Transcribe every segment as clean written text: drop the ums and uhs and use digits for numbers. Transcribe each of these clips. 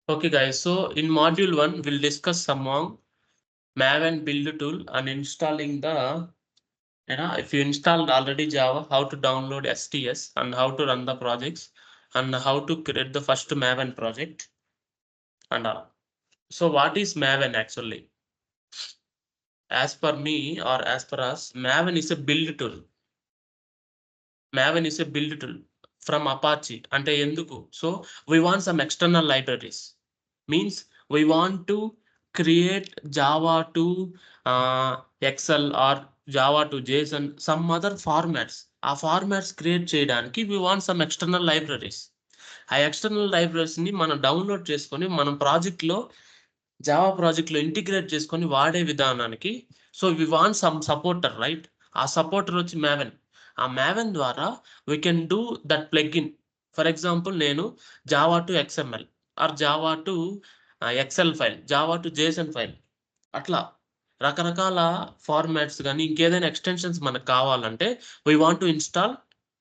Okay, guys. So in module 1, we'll discuss among Maven build tool and installing the, if you installed already Java, how to download STS and how to run the projects and how to create the first Maven project and all. So what is Maven actually? As per me or as per us, Maven is a build tool. Maven is a build tool from Apache. Ante enduku. So we want some external libraries. Means we want to create Java to Excel or Java to JSON, some other formats. ఆ formats create చేయడానికి we want some external libraries. ఆ external libraries ని మనం download చేసుకొని మనం project లో Java project లో integrate చేసుకొని వాడే విధానానికి so we want some supporter right. ఆ సపోర్టర్ వచ్చి మ్యావెన్. ఆ మ్యావెన్ ద్వారా we can do that plugin. For example నేను Java to XML or Java to Excel file, Java to JSON file, అట్లా రకరకాల ఫార్మాట్స్ కానీ ఇంకేదైనా ఎక్స్టెన్షన్స్ మనకు కావాలంటే we want to install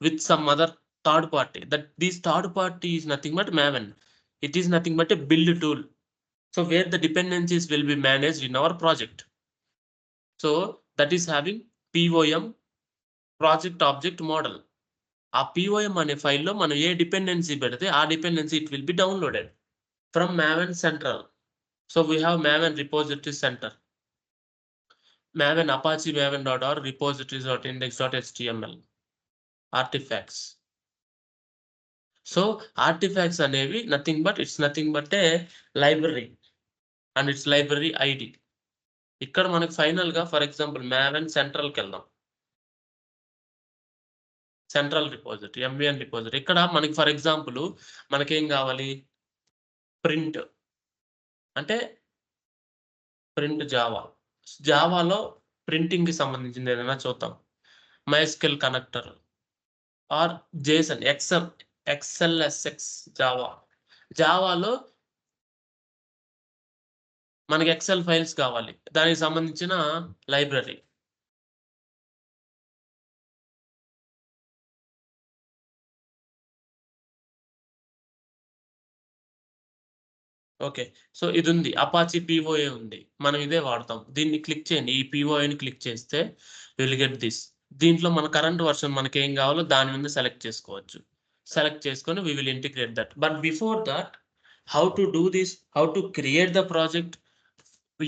with some other third party. That these third party is nothing but maven. It is nothing but a build tool. So where the dependencies will be managed in our project. So that is having POM, project object model. ఆ POM అనే ఫైల్లో మనం ఏ dependency పెడితే ఆ dependency it will be downloaded from Maven Central. So we have Maven repository center, Maven Apache Maven.org repositories.index.html artifacts. So artifacts అనేవి nothing but a library and its library ID. ఇక్కడ మనకు final గా for example Maven సెంట్రల్కి వెళ్దాం. Central repository, MVN repository. ఇక్కడ మనకి for example మనకేం కావాలి, print అంటే ప్రింట్ జావా. జావాలో ప్రింటింగ్ కి సంబంధించింది ఏదైనా చూద్దాం. MySQL connector or JSON XLSX Java. జావాలో మనకి ఎక్సెల్ ఫైల్స్ కావాలి, దానికి సంబంధించిన లైబ్రరీ. ఓకే, సో ఇది ఉంది, అపాచీ పిఓఏ ఉంది, మనం ఇదే వాడతాం. దీన్ని క్లిక్ చేయండి, ఈ పిఓఏని క్లిక్ చేస్తే విల్ గెట్ దిస్. దీంట్లో మన కరెంట్ వర్షన్ మనకి ఏం కావాలో దాని మీద సెలెక్ట్ చేసుకోవచ్చు. సెలెక్ట్ చేసుకొని we will integrate that. But before that, how to do this, how to create the project,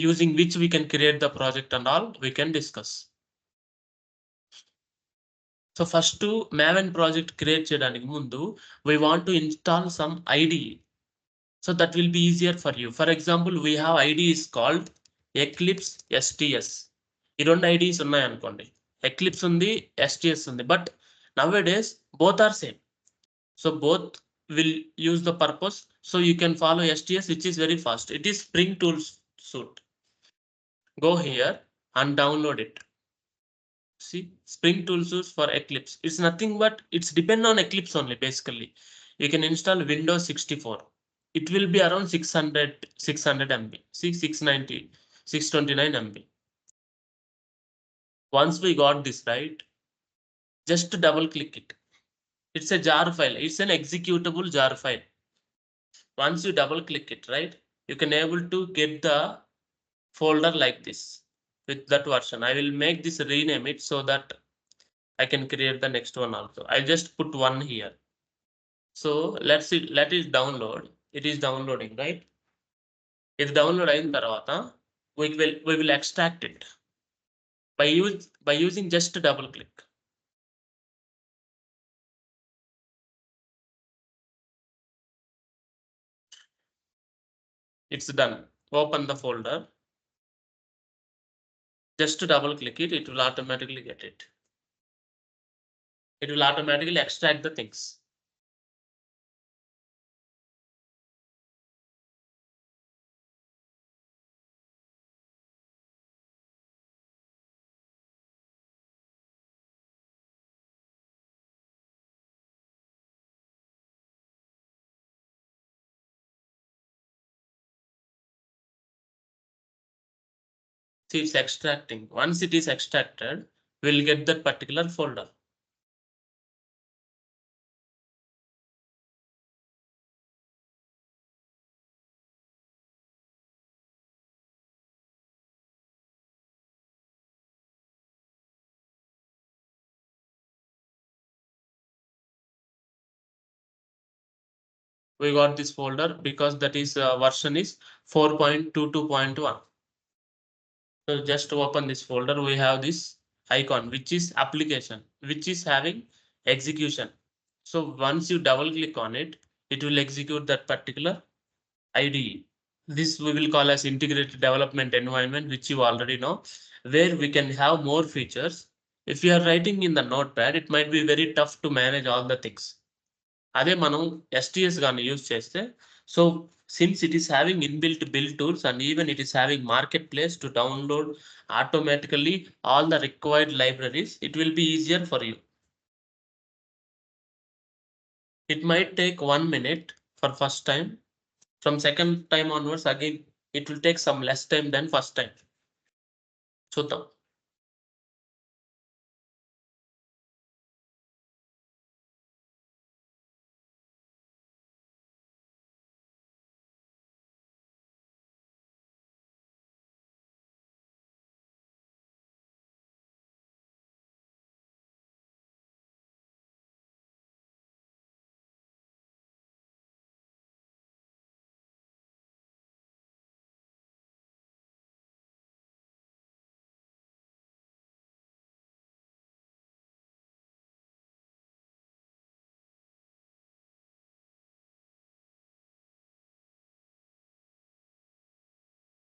using which we can create the project and all we can discuss. So first Maven project create చేయడానికి ముందు we want to install some ID. So that will be easier for you. For example, we have ID is called Eclipse STS. ఈ రెండు IDs ఉన్నాయి అనుకోండి, Eclipse ఉంది, STS ఉంది. But nowadays both are same. So both will use the purpose. So you can follow STS, which is very fast. It is Spring Tools suite. Go here and download it. See, Spring Tools suite for Eclipse. It's nothing but it's depend on Eclipse only. Basically, you can install Windows 64. It will be around 600 MB. See, 690, 629 MB. Once we got this right, just double click it. It's a jar file. It's an executable jar file. Once you double click it, right, you can able to get the folder like this with that version. I will make this, rename it so that I can create the next one also. I'll just put one here. So let it download. It is downloading, right? It's download అయిన తర్వాత we will extract it by using just double click. It's done. Open the folder. Just double click it. It will automatically get it. It will automatically extract the things. See, it's extracting. Once it is extracted, we'll get that particular folder. We got this folder because that is version is 4.22.1. So just to open this folder, we have this icon, which is application, which is having execution. So once you double click on it, it will execute that particular IDE. This we will call as integrated development environment, which you already know, where we can have more features. If you are writing in the notepad, it might be very tough to manage all the things. అదే మనం STS గాని use చేస్తే, so since it is having inbuilt build tools and even it is having marketplace to download automatically all the required libraries, it will be easier for you. It might take 1 minute for first time. From second time onwards, again, it will take some less time than first time. చూద్దాం.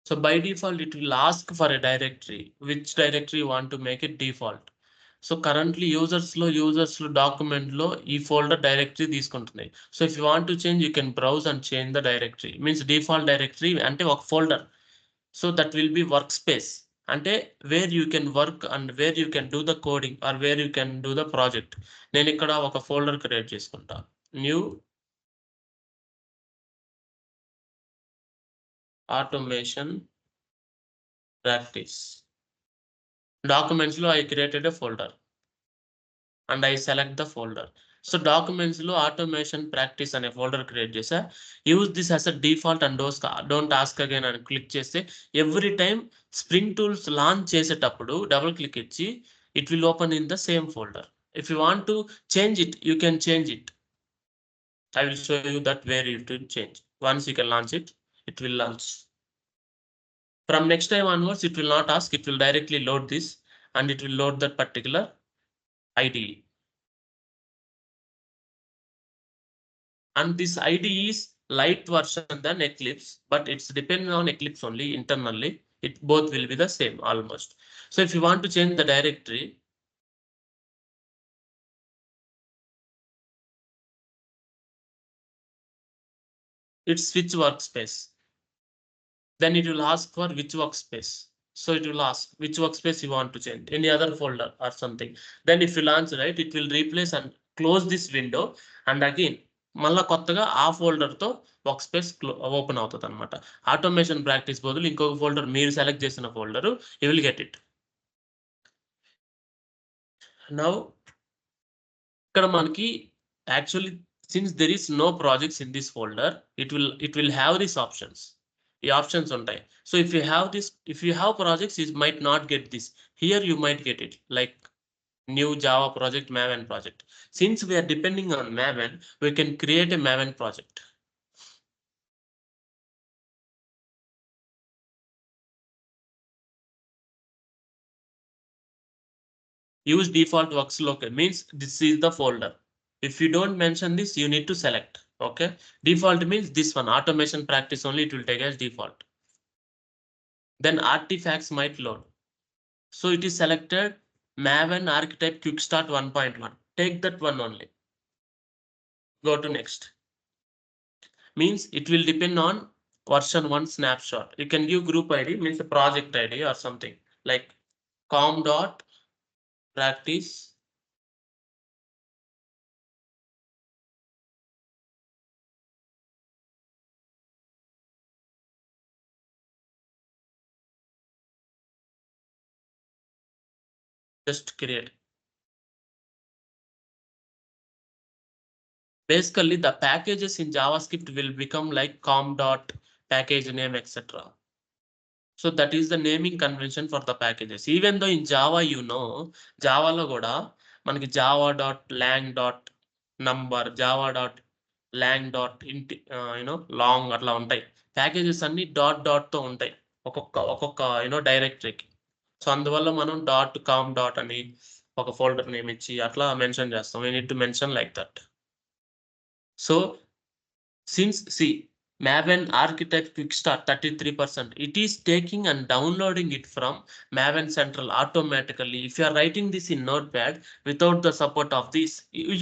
So by default, it will ask for a directory. Which directory you want to make it default? So currently users లో document లో ఈ folder directory తీసుకుంటుంది. So if you want to change, you can browse and change the directory. Means default directory అంటే ఒక folder. So that will be workspace. అంటే where you can work and where you can do the coding or where you can do the project. నేను ఇక్కడ ఒక folder create చేసుకుంటా. New automation practice. Documents లో I created a folder and I select the folder. So documents లో automation practice అనే folder create చేసా. Use this as a default and don't ask again అని click చేస్తే every time Spring Tools launch చేసేటప్పుడు double click ఇచ్చి it will open in the same folder. If you want to change it, you can change it. I will show you that where you to change. Once you can launch it, it will launch. From next time onwards, it will not ask, it will directly load this and it will load that particular IDE. And this IDE is light version than Eclipse, but it's depending on Eclipse only internally. It both will be the same almost. So if you want to change the directory, it's switch workspace. Then it will ask for which workspace. So it will ask which workspace you want to change, any other folder or something. Then if you launch, right, it will replace and close this window and again మళ్ళా కొత్తగా ఆ folder తో work space open అవుతుంది అనమాట. Automation practice బదులు ఇంకొక folder మీరు select చేసిన folder you will get it. Now ఇక్కడ మనకి actually since there is no projects in this folder, it will have this options. ఈ ఆప్షన్స్ ఉంటాయి. So if you have projects, you might not get this. Here you might get it like new Java project, Maven project. Since we are depending on Maven, we can create a Maven project. Use default works local means this is the folder. If you don't mention this, you need to select. Okay, default means this one, automation practice only, it will take as default. Then artifacts might load. So it is selected Maven archetype quickstart 1.1. Take that one only. Go to next. Means it will depend on version 1 snapshot. You can give group ID, means a project ID or something like com.practice just create. Basically the packages in JavaScript will become like com.package name etc. So that is the naming convention for the packages. Even though in Java, you know, Java lo kuda manaki java.lang.number, java. Long dot ఇంటి long అట్లా ఉంటాయి. Packages అన్ని డాట్‌తో ఉంటాయి. ఒక్కొక్క డైరెక్టరీకి. So, అందువల్ల మనం com dot అని ఒక ఫోల్డర్ నేమ్ ఇచ్చి అట్లా మెన్షన్ చేస్తాం. We need to mention like that. So, Maven Architect Quick Start 33%. It is taking and downloading it from Maven Central automatically. If you are writing this in Notepad without the support of this,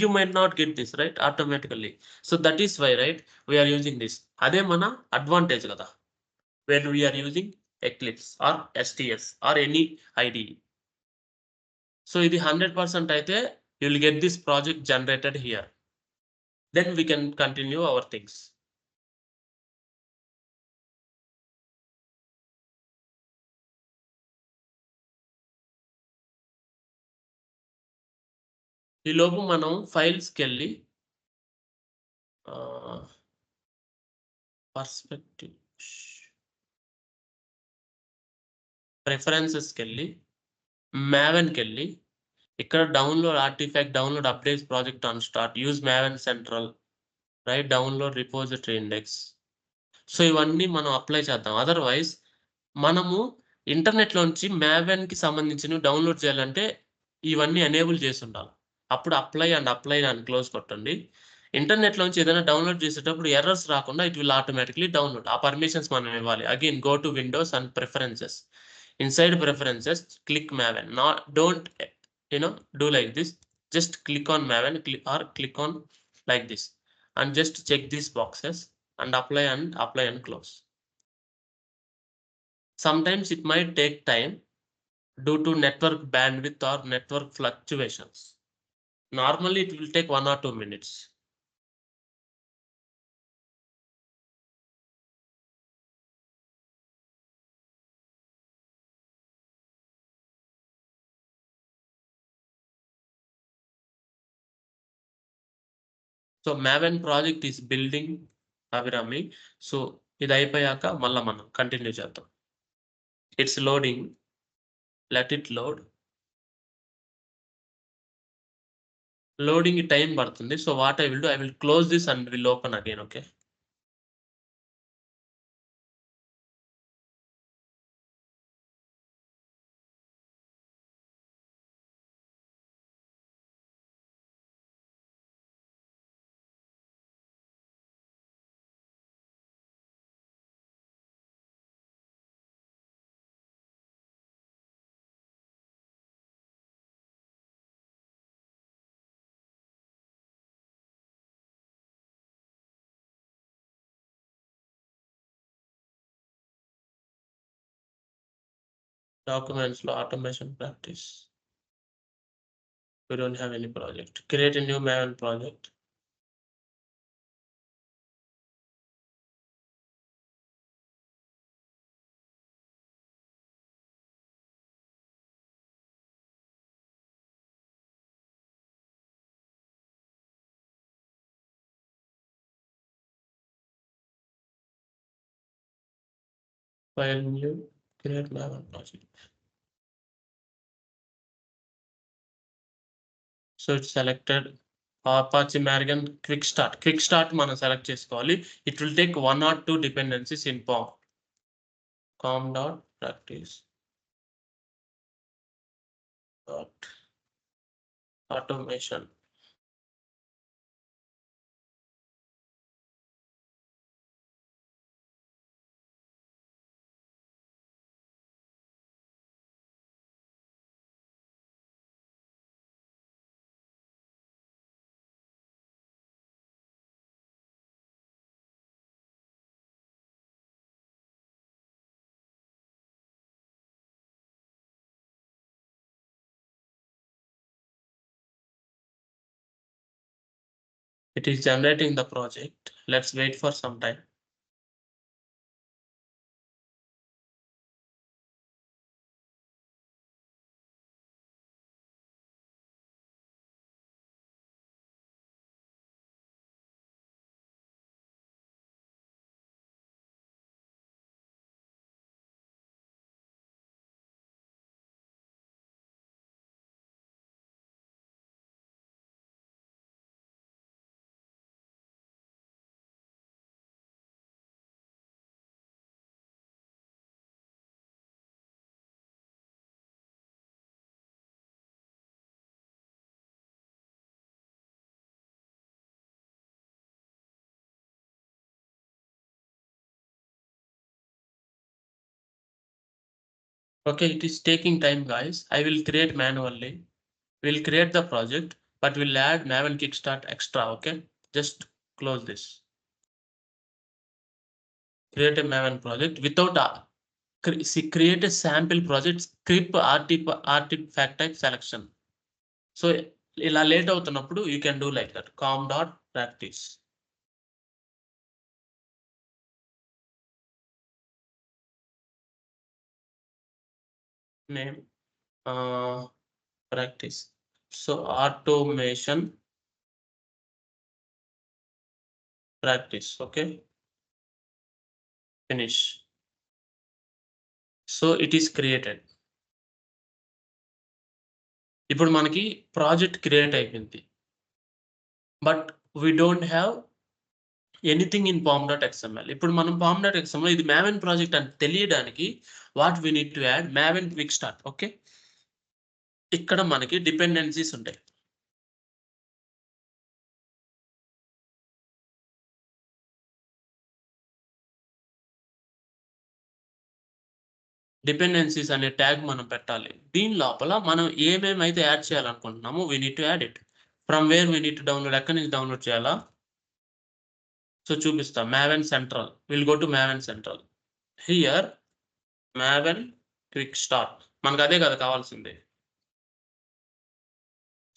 you might not get this, right? Automatically. So that is why, right? We are using this. Ade mana advantage kada when we are using Eclipse or STS or any IDE. So ఇది 100% అయితే you will get this project generated here. Then we can continue our things. ఈ లోపు మనం ఫైల్స్‌కెళ్ళి perspective ప్రిఫరెన్సెస్‌కెళ్ళి మావెన్‌కెళ్ళి ఇక్కడ download updates project on start use Maven central right download repository index. So ఇవన్నీ మనం apply చేద్దాం. Otherwise మనము ఇంటర్నెట్‌లోంచి మావెన్‌కి సంబంధించినవి డౌన్లోడ్ చేయాలంటే ఇవన్నీ ఎనేబుల్ చేసుండాలి. అప్పుడు అప్లై అని క్లోజ్ కొట్టండి. ఇంటర్నెట్‌లోంచి ఏదైనా డౌన్లోడ్ చేసేటప్పుడు ఎర్రర్స్ రాకుండా ఇట్ విల్ ఆటోమేటిక్‌లీ డౌన్లోడ్. ఆ పర్మిషన్స్ మనం ఇవ్వాలి. Again go to Windows and preferences. Inside preferences click Maven. Don't do like this. Just click on maven click on like this and just check these boxes and apply and close. Sometimes it might take time due to network bandwidth or network fluctuations. Normally it will take 1 or 2 minutes. So Maven project is building Abhirami. So ఇది అయిపోయాక మళ్ళా మనం continue చేద్దాం. It's loading. Let it load. Loading time పడుతుంది. So what I will do, I will close this and will open again. Okay. Documents లో automation practice. We don't have any project. Create a new maven project. File new, create maven project. So it's selected Apache Maven quick start. Quick start మనం select చేసుకోవాలి. It will take 1 or 2 dependencies in POM. com.practice automation. It is generating the project. Let's wait for some time. Okay, it is taking time, guys. I will create manually. We'll create the project, but we'll add Maven Kickstart extra. Okay, just close this. Create a Maven project without create a sample project script artifact type selection. So ఇలా late అవుతున్నప్పుడు you can do like that. com.practice. Name practice. So automation practice. Okay, finish. So it is created. ఇప్పుడు మనకి project create అయిపోయింది. But we don't have anything in pom.xml. ఇప్పుడు మనం pom.xml ఇది Maven project అని తెలియడానికి what we need to add Maven quick start. Okay, ఇక్కడ మనకి డిపెండెన్సీస్ ఉంటాయి. డిపెండెన్సీస్ అనే ట్యాగ్ మనం పెట్టాలి. దీని లోపల మనం ఏమేమైతే యాడ్ చేయాలనుకుంటున్నామో we need to add it. From where we need to download, ఎక్కడి నుంచి డౌన్లోడ్ చేయాలా? సో చూపిస్తా. Maven Central. We'll go to Maven Central. Here Maven quick start. మనకు అదే కదా కావాల్సింది.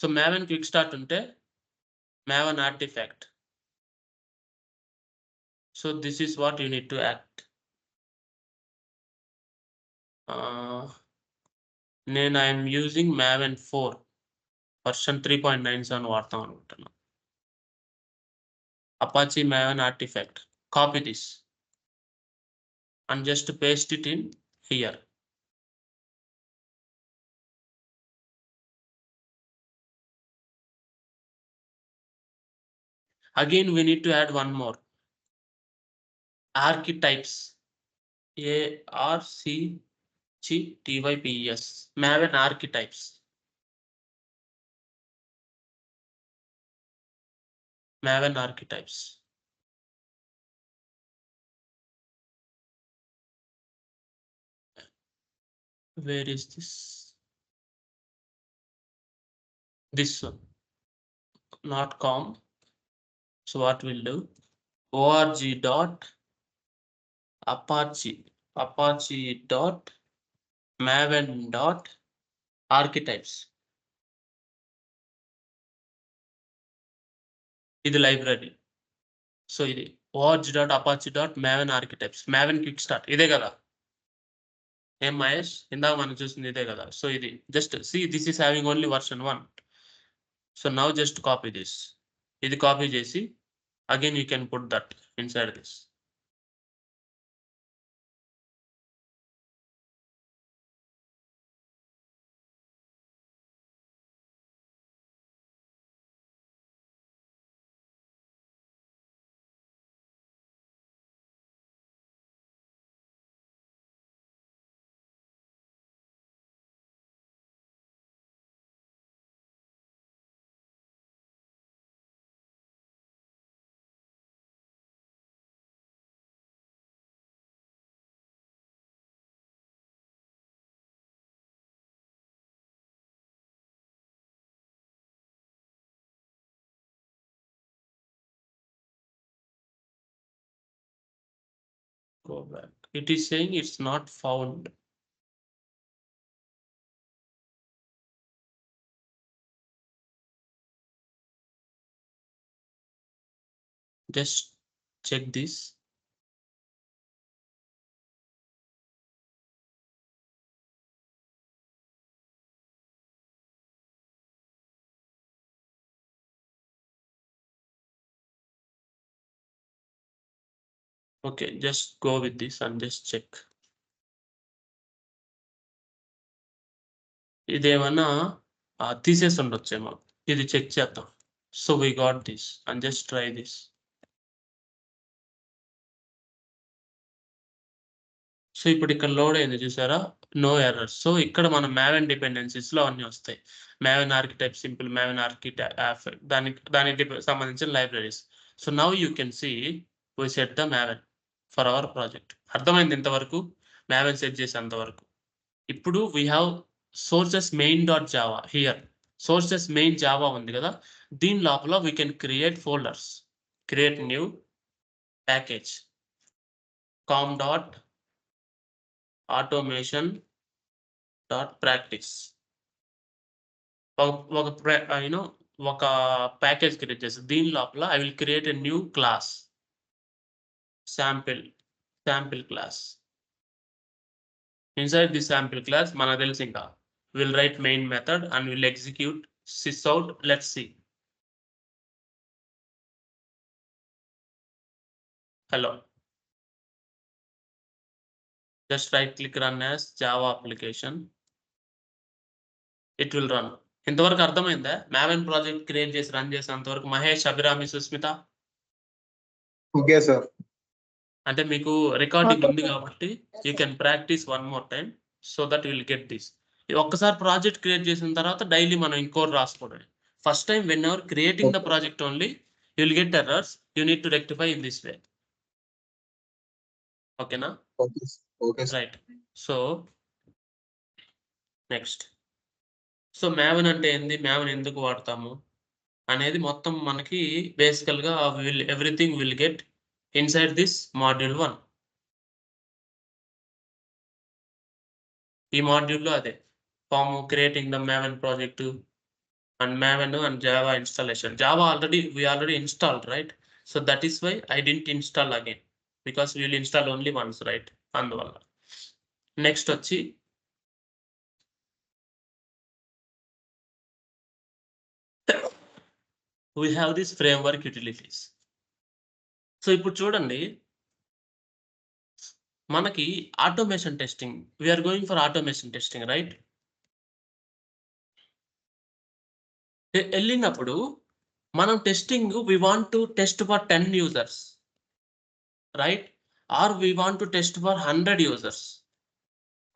సో Maven quick start ఉంటే Maven artifact. So this is what you need to add. నేను ఐఎమ్ యూజింగ్ Maven 4 version 3.97 వాడతాం అనుకుంటున్నా. Apache Maven artifact. Copy this and just paste it in here. Again we need to add one more. Archetypes. ARCHTYPES. Maven archetypes. Maven archetypes. Where is this? This one. Not com. So what we'll do? org.apache.maven.archetypes. ఇది library. So ఇది org.apache.maven archetypes. Maven quick start ఇదే కదా. ఏం మహేష్, ఇందాక మనం చూసింది ఇదే కదా. సో ఇది just see this is having only version 1. So now just copy this. ఇది కాపీ చేసి again you can put that inside this. Go back. It is saying it's not found. Just check this. Okay, just go with this and just check. ఇదేమన్నా తీసేసి ఉండొచ్చేమో, ఇది check చేద్దాం. So we got this and just try this. So ఇప్పుడు ఇక్కడ load అయింది చూసారా, no errors. So ఇక్కడ మన Maven డిపెండెన్సీస్ లో అన్ని వస్తాయి. Maven archetype simple, Maven archetype దానికి సంబంధించిన libraries. So now you can see we set the Maven for our project. అర్థమైంది ఇంతవరకు? Maven సెట్ చేసేంత వరకు. ఇప్పుడు we have sources main dot Java here. Sources main Java ఉంది కదా, దీని లోపల we can create folders. Create new package com dot automation dot practice. ఒక ప్యాకేజ్ క్రియేట్ చేస్తాను. దీని లోపల I will create a new class sample class. Inside the sample class మనకు తెలుసు ఇంకా will write main method and will execute sysout. Let's see. Hello. Just right click run as Java application. It will run. ఇంతవరకు అర్థమైందా? Maven project create చేసి run చేసినంతవరకు Mahesh, Abhirami, Susmitha. Okay sir. అంటే మీకు recording ఉంది కాబట్టి you can practice one more time so that will get this. ఒక్కసారి project create చేసిన తర్వాత డైలీ మనం ఇంకోటి రాసుకోవడం. First time whenever creating the project only you will get errors, you need to rectify in this way. ఓకేనా? Okay right. So next, so Maven అంటే ఏంది, Maven ఎందుకు వాడతాము అనేది మొత్తం మనకి బేసికల్ గా everything will get inside this module 1. ఈ మాడ్యూల్లో అదే from creating the Maven project and Maven and Java installation. Java we already installed, right? So that is why I didn't install again, because we will install only once, right? అందువల్ల next వచ్చి we have this framework utilities. So ఇప్పుడు చూడండి, మనకి automation testing, we are going for automation testing, right? వెళ్ళినప్పుడు మనం testing we want to test for 10 users, right? Or we want to test for 100 users.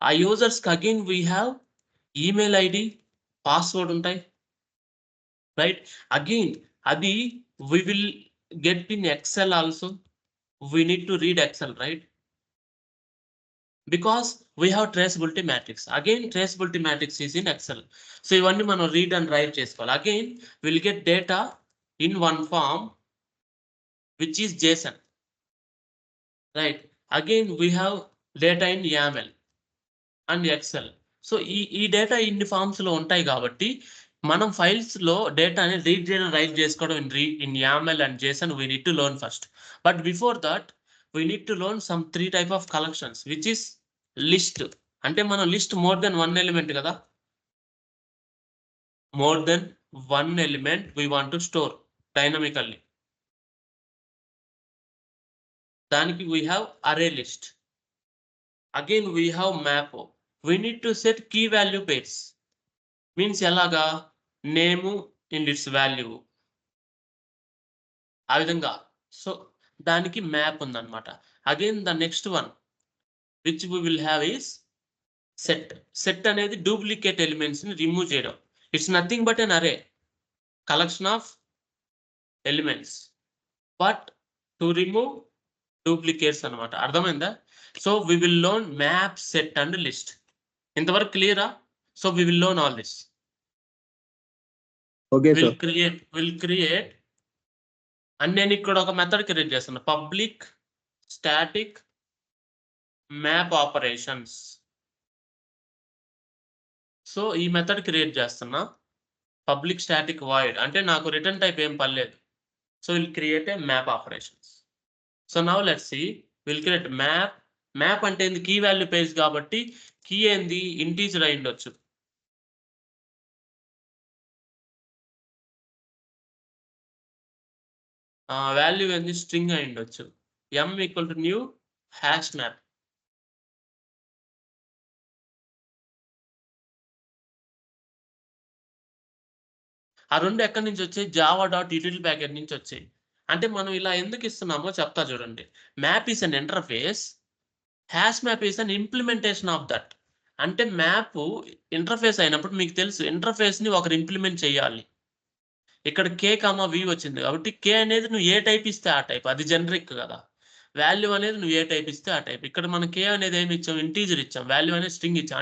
ఆ users కి again we have email ID, password ఉంటాయి, right? Again అది we will get in Excel also. We need to read Excel, right? Because we have traceability matrix. Again traceability matrix is in Excel. So ఇవన్నీ మనం read and write చేసుకోవాలి. Again we'll get data in one form which is JSON, right? Again we have data in YAML and Excel. So ఈ data ఇన్ని forms లో ఉంటాయి కాబట్టి మనం files లో డేటాని రీడ్ చేయడం, రైట్ చేసుకోవడం in YAML and JSON we need to learn first. But before that we need to learn some 3 type of collections, which is list. అంటే మనం లిస్ట్ మోర్ దెన్ 1 ఎలిమెంట్ కదా, more than 1 element we want to store dynamically. దానికి we have array list. Again we have map. We need to set key value pairs. Means ఎలాగా, name in its value ఆ విధంగా. So దానికి map ఉందన్నమాట. Again the next one which we will have is set. Set అనేది duplicate elements ని remove చేయడం. It's nothing but an array, collection of elements, but to remove duplicates అన్నమాట. అర్థమైందా? So we will learn map, set and list. ఇంతవరకు క్లియరా? So we will learn all this. Okay We'll sir. create and నేను ఇక్కడ ఒక method create చేస్తున్నా, public static map operations. So ఈ method create చేస్తున్నా, పబ్లిక్ స్టాటిక్ వాయిడ్, అంటే నాకు రిటర్న్ టైప్ ఏం పర్లేదు. So will create a map operations. So now let's see, will create map. Map అంటే ఏంది, కీ వాల్యూ పేజ్ కాబట్టి కీ ఏంది, ఇంటీజర్ అయి ఉండొచ్చు. వాల్యూ ఏంది, స్ట్రింగ్ అయి ఉండొచ్చు. m equal to new hash map. ఆ రెండు ఎక్కడి నుంచి వచ్చాయి, జావా డాట్ యూటిల్ ప్యాకెట్ నుంచి వచ్చాయి. అంటే మనం ఇలా ఎందుకు ఇస్తున్నామో చెప్తా చూడండి. Map is an interface, hash map is an implementation of that. అంటే మ్యాప్ ఇంటర్ఫేస్ అయినప్పుడు మీకు తెలుసు, ఇంటర్ఫేస్ ని ఒకరు ఇంప్లిమెంట్ చేయాలి. ఇక్కడ కే కామా వి వచ్చింది కాబట్టి కే అనేది నువ్వు ఏ టైప్ ఇస్తే ఆ టైప్, అది జనరిక్ కదా. వాల్యూ అనేది నువ్వు ఏ టైప్ ఇస్తే ఆ టైప్. ఇక్కడ మనం కే అనేది ఏమి ఇచ్చాం, ఇంటీజర్ ఇచ్చాం, వాల్యూ అనేది స్ట్రింగ్ ఇచ్చాం.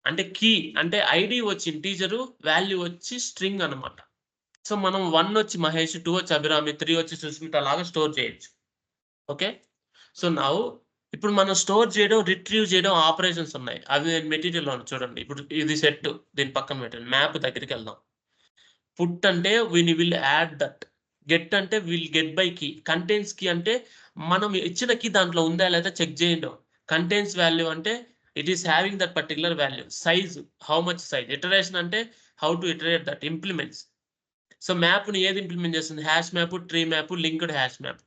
అంటే కీ అంటే ఐడి వచ్చి ఇంటీజరు, వాల్యూ వచ్చి స్ట్రింగ్ అనమాట. సో మనం 1 వచ్చి మహేష్, 2 వచ్చి అభిరామి, 3 వచ్చి సుస్మిత లాగా స్టోర్ చేయొచ్చు. ఓకే, సో నౌ ఇప్పుడు మనం స్టోర్ చేయడం, రిట్రీవ్ చేయడం ఆపరేషన్స్ ఉన్నాయి. అవి నేను మెటీరియల్లో చూడండి. ఇప్పుడు ఇది సెట్, దీని పక్కన పెట్టండి. మ్యాప్ దగ్గరికి వెళ్దాం. పుట్ అంటే విల్ యాడ్ దట్, గెట్ అంటే will get by key, contains key అంటే మనం ఇచ్చిన కీ దాంట్లో ఉందా లేదా చెక్ చేయడం, కంటైన్స్ వాల్యూ అంటే it is having that particular value, size how much size, iteration అంటే how to iterate that, implements. So మ్యాప్ని ఏది ఇంప్లిమెంట్ చేస్తుంది, hash map, tree map, linked hash map.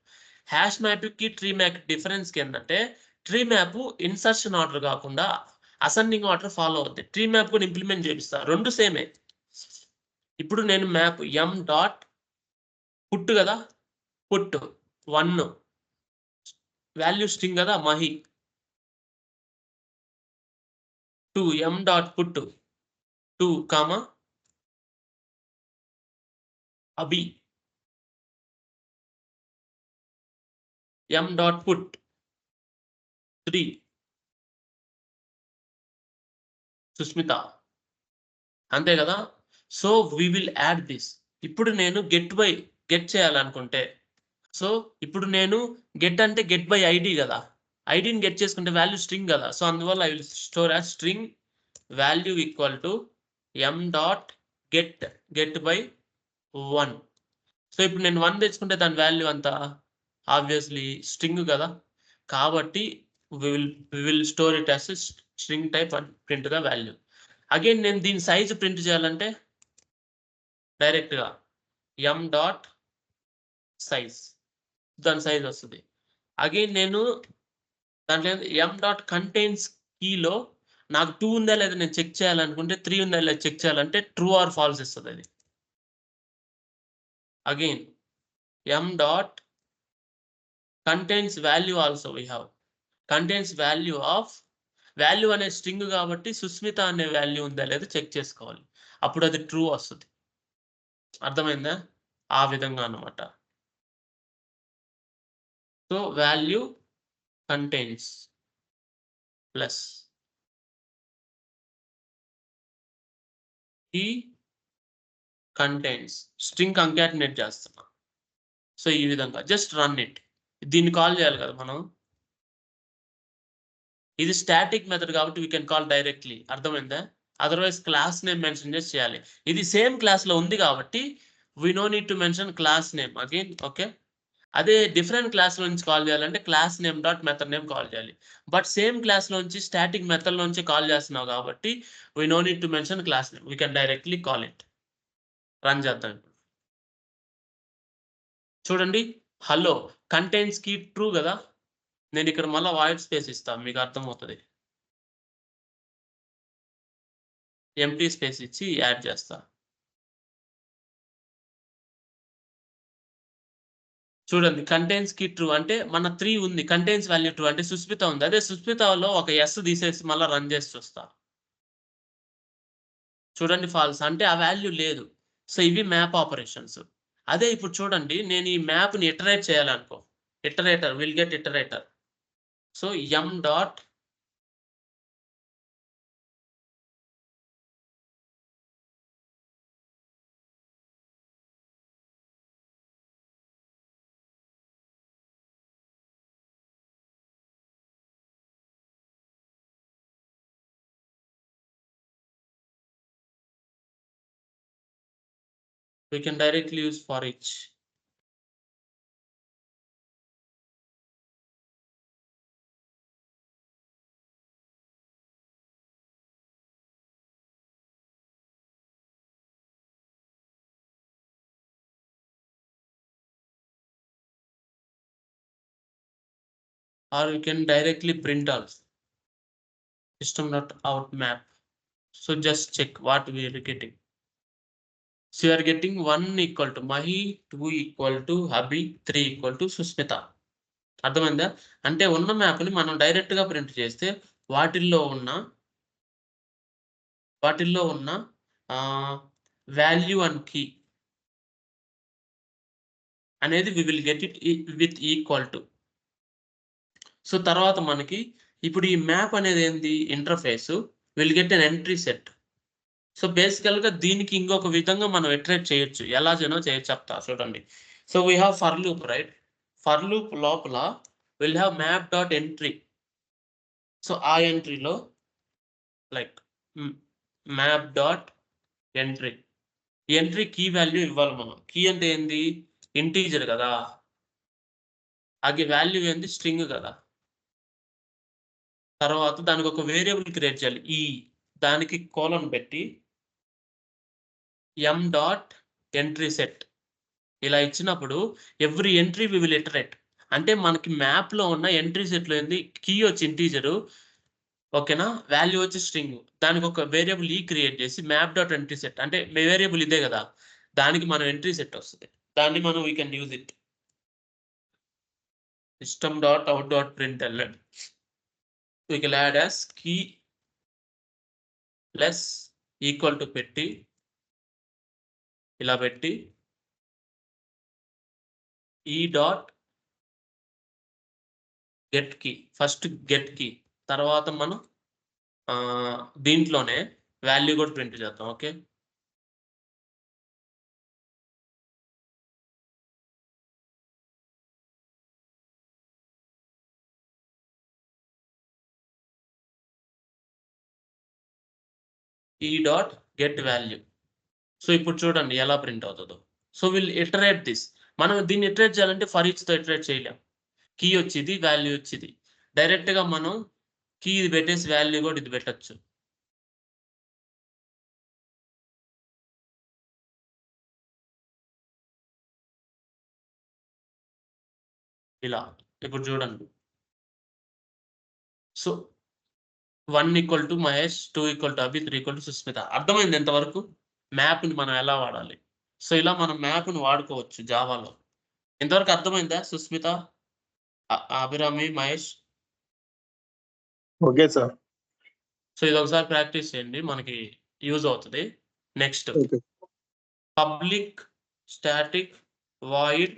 Hash మ్యాప్కి ట్రీ మ్యాప్ డిఫరెన్స్ ఏంటంటే tree map insertion order కాకుండా ascending order follow అవుతుంది. Tree map కూడా implement చేపిస్తా, రెండు సేమే. ఇప్పుడు నేను మ్యాప్ ఎం డాట్ పుట్ కదా, పుట్ 1 వాల్యూ స్ట్రింగ్ కదా Mahi, 2 m dot put 2 comma Abhi, m dot put 3 Susmitha, అంతే కదా. So we will add this. ఇప్పుడు నేను గెట్ చేయాలనుకుంటే, సో ఇప్పుడు నేను గెట్ అంటే గెట్ బై ఐడి కదా, ఐడిని గెట్ చేసుకుంటే వాల్యూ స్ట్రింగ్ కదా. సో అందువల్ల I will store as string value equal to M dot get by 1. So ఇప్పుడు నేను 1 తెచ్చుకుంటే దాని వాల్యూ అంత ఆబ్వియస్లీ స్ట్రింగ్ కదా, కాబట్టి we will store it as a string type and print the value. Again నేను దీని సైజ్ ప్రింట్ చేయాలంటే డైరెక్ట్ గా ఎం డాట్ సైజ్, దాని సైజ్ వస్తుంది. అగైన్ నేను దాంట్లో ఎం డాట్ కంటైన్స్ కీలో నాకు 2 ఉందా లేదా నేను చెక్ చేయాలనుకుంటే, 3 ఉందా లేదా చెక్ చేయాలంటే ట్రూ ఆర్ ఫాల్స్ ఇస్తుంది అది. Again M dot contains value also we have, contains value of, value అనే స్ట్రింగ్ కాబట్టి సుస్మిత అనే వాల్యూ ఉందా లేదా చెక్ చేసుకోవాలి, అప్పుడు అది ట్రూ వస్తుంది. అర్థమైందా? ఆ విధంగా అన్నమాట. సో వాల్యూ కంటైన్స్ ప్లస్ ఈ కంటైన్స్ స్ట్రింగ్ కంకాటినేట్ చేస్తున్నా. సో ఈ విధంగా జస్ట్ రన్ ఇట్. దీన్ని కాల్ చేయాలి కదా మనం, ఇది స్టాటిక్ మెథడ్ కాబట్టి వీ కెన్ కాల్ డైరెక్ట్లీ. అర్థమైందా? అదర్వైజ్ క్లాస్ నేమ్ మెన్షన్ చేసి చేయాలి. ఇది సేమ్ క్లాస్ లో ఉంది కాబట్టి we no need to mention class name again. Okay, అదే డిఫరెంట్ క్లాస్ నుంచి కాల్ చేయాలంటే class name dot method name call చేయాలి. బట్ సేమ్ క్లాస్ లోంచి స్టాటిక్ మెథడ్ లోంచి కాల్ చేస్తున్నావు కాబట్టి we no need to mention class name, we can directly call it. Run చేద్దాం. చూడండి, హలో కంటైన్స్ కి ట్రూ కదా, నేను ఇక్కడ మళ్ళీ వాయిడ్ స్పేస్ ఇస్తాను మీకు అర్థమవుతుంది. ఎంటీ స్పేస్ ఇచ్చి యాడ్ చేస్తా. చూడండి, కంటైన్స్ కి ట్రూ అంటే మన 3 ఉంది, కంటైన్స్ వాల్యూ ట్రూ అంటే సుస్మిత ఉంది. అదే సుస్మితలో ఒక ఎస్ తీసేసి మళ్ళీ రన్ చేసి చూస్తా. చూడండి, ఫాల్స్ అంటే ఆ వాల్యూ లేదు. సో ఇవి మ్యాప్ ఆపరేషన్స్. అదే ఇప్పుడు చూడండి, నేను ఈ మ్యాప్ ని ఇటరేట్ చేయాలనుకో, iterator will get iterator. So m dot we can directly use for each. Or we can directly print also system.out map. So just check what we are getting. So you are getting 1 equal to Mahi, 2 equal to Abhi, 3 equal to Susmita. అర్థమైందా? అంటే ఉన్న మ్యాప్ని మనం direct గా print చేస్తే వాటిల్లో ఉన్న value and key అనేది we will get it with equal to. So తర్వాత మనకి ఇప్పుడు ఈ మ్యాప్ అనేది ఏంది interface will get an entry set. So బేసికల్ గా దీనికి ఇంకొక విధంగా మనం ఇటరేట్ చేయొచ్చు. ఎలా చేయొచ్చు చెప్తా చూడండి. So we have for loop right. For loop లోపల will have map dot entry. So ఆ ఎంట్రీలో like map dot entry. Entry key value ఇవ్వాలి మనం. కీ అంటే ఏంది ఇంటీజర్ కదా, అది వాల్యూ ఏంది స్ట్రింగ్ కదా. తర్వాత దానికి ఒక వేరియబుల్ క్రియేట్ చేయాలి దానికి కోలన్ పెట్టి ఎం డాట్ ఎంట్రీ సెట్ ఇలా ఇచ్చినప్పుడు every entry we will iterate. అంటే మనకి మ్యాప్ లో ఉన్న ఎంట్రీ సెట్ లో ఏంది కీ వచ్చి ఇంటీజరు, ఓకేనా, వాల్యూ వచ్చి స్ట్రింగ్. దానికి ఒక వేరియబుల్ క్రియేట్ చేసి మ్యాప్ డాట్ ఎంట్రీ సెట్ అంటే వేరియబుల్ ఇదే కదా, దానికి మనం ఎంట్రీ సెట్ వస్తుంది. దాన్ని మనం we can use it. System dot out dot println we can add as key plus equal to పెట్టి ఇలా పెట్టి e dot get key, first get key, తర్వాత మనం దీంట్లోనే వాల్యూ కూడా ప్రింట్ చేద్దాం. ఓకే, ఈ డాట్ గెట్ వాల్యూ. సో ఇప్పుడు చూడండి ఎలా ప్రింట్ అవుతుందో. So will iterate this. మనం దీన్ని ఇటరేట్ చేయాలంటే ఫర్ ఈచ్ తో ఇటరేట్ చేయలేం. కీ వచ్చింది వాల్యూ వచ్చింది, డైరెక్ట్ గా మనం కీ ఇది పెట్టేసి వాల్యూ కూడా ఇది పెట్టచ్చు. ఇలా ఇప్పుడు చూడండి. So 1 equal to Mahesh, 2 equal to Abhi, 3 equal to Sushmita. అర్థమైంది ఎంతవరకు మ్యాప్ ని మనం ఎలా వాడాలి. సో ఇలా మనం మ్యాప్ ని వాడుకోవచ్చు జావాలో. ఇంతవరకు అర్థమైందా Susmitha, Abhirami, Mahesh? Okay sir. So ఇది ఒకసారి ప్రాక్టీస్ చేయండి, మనకి యూజ్ అవుతుంది. Next okay. Public static void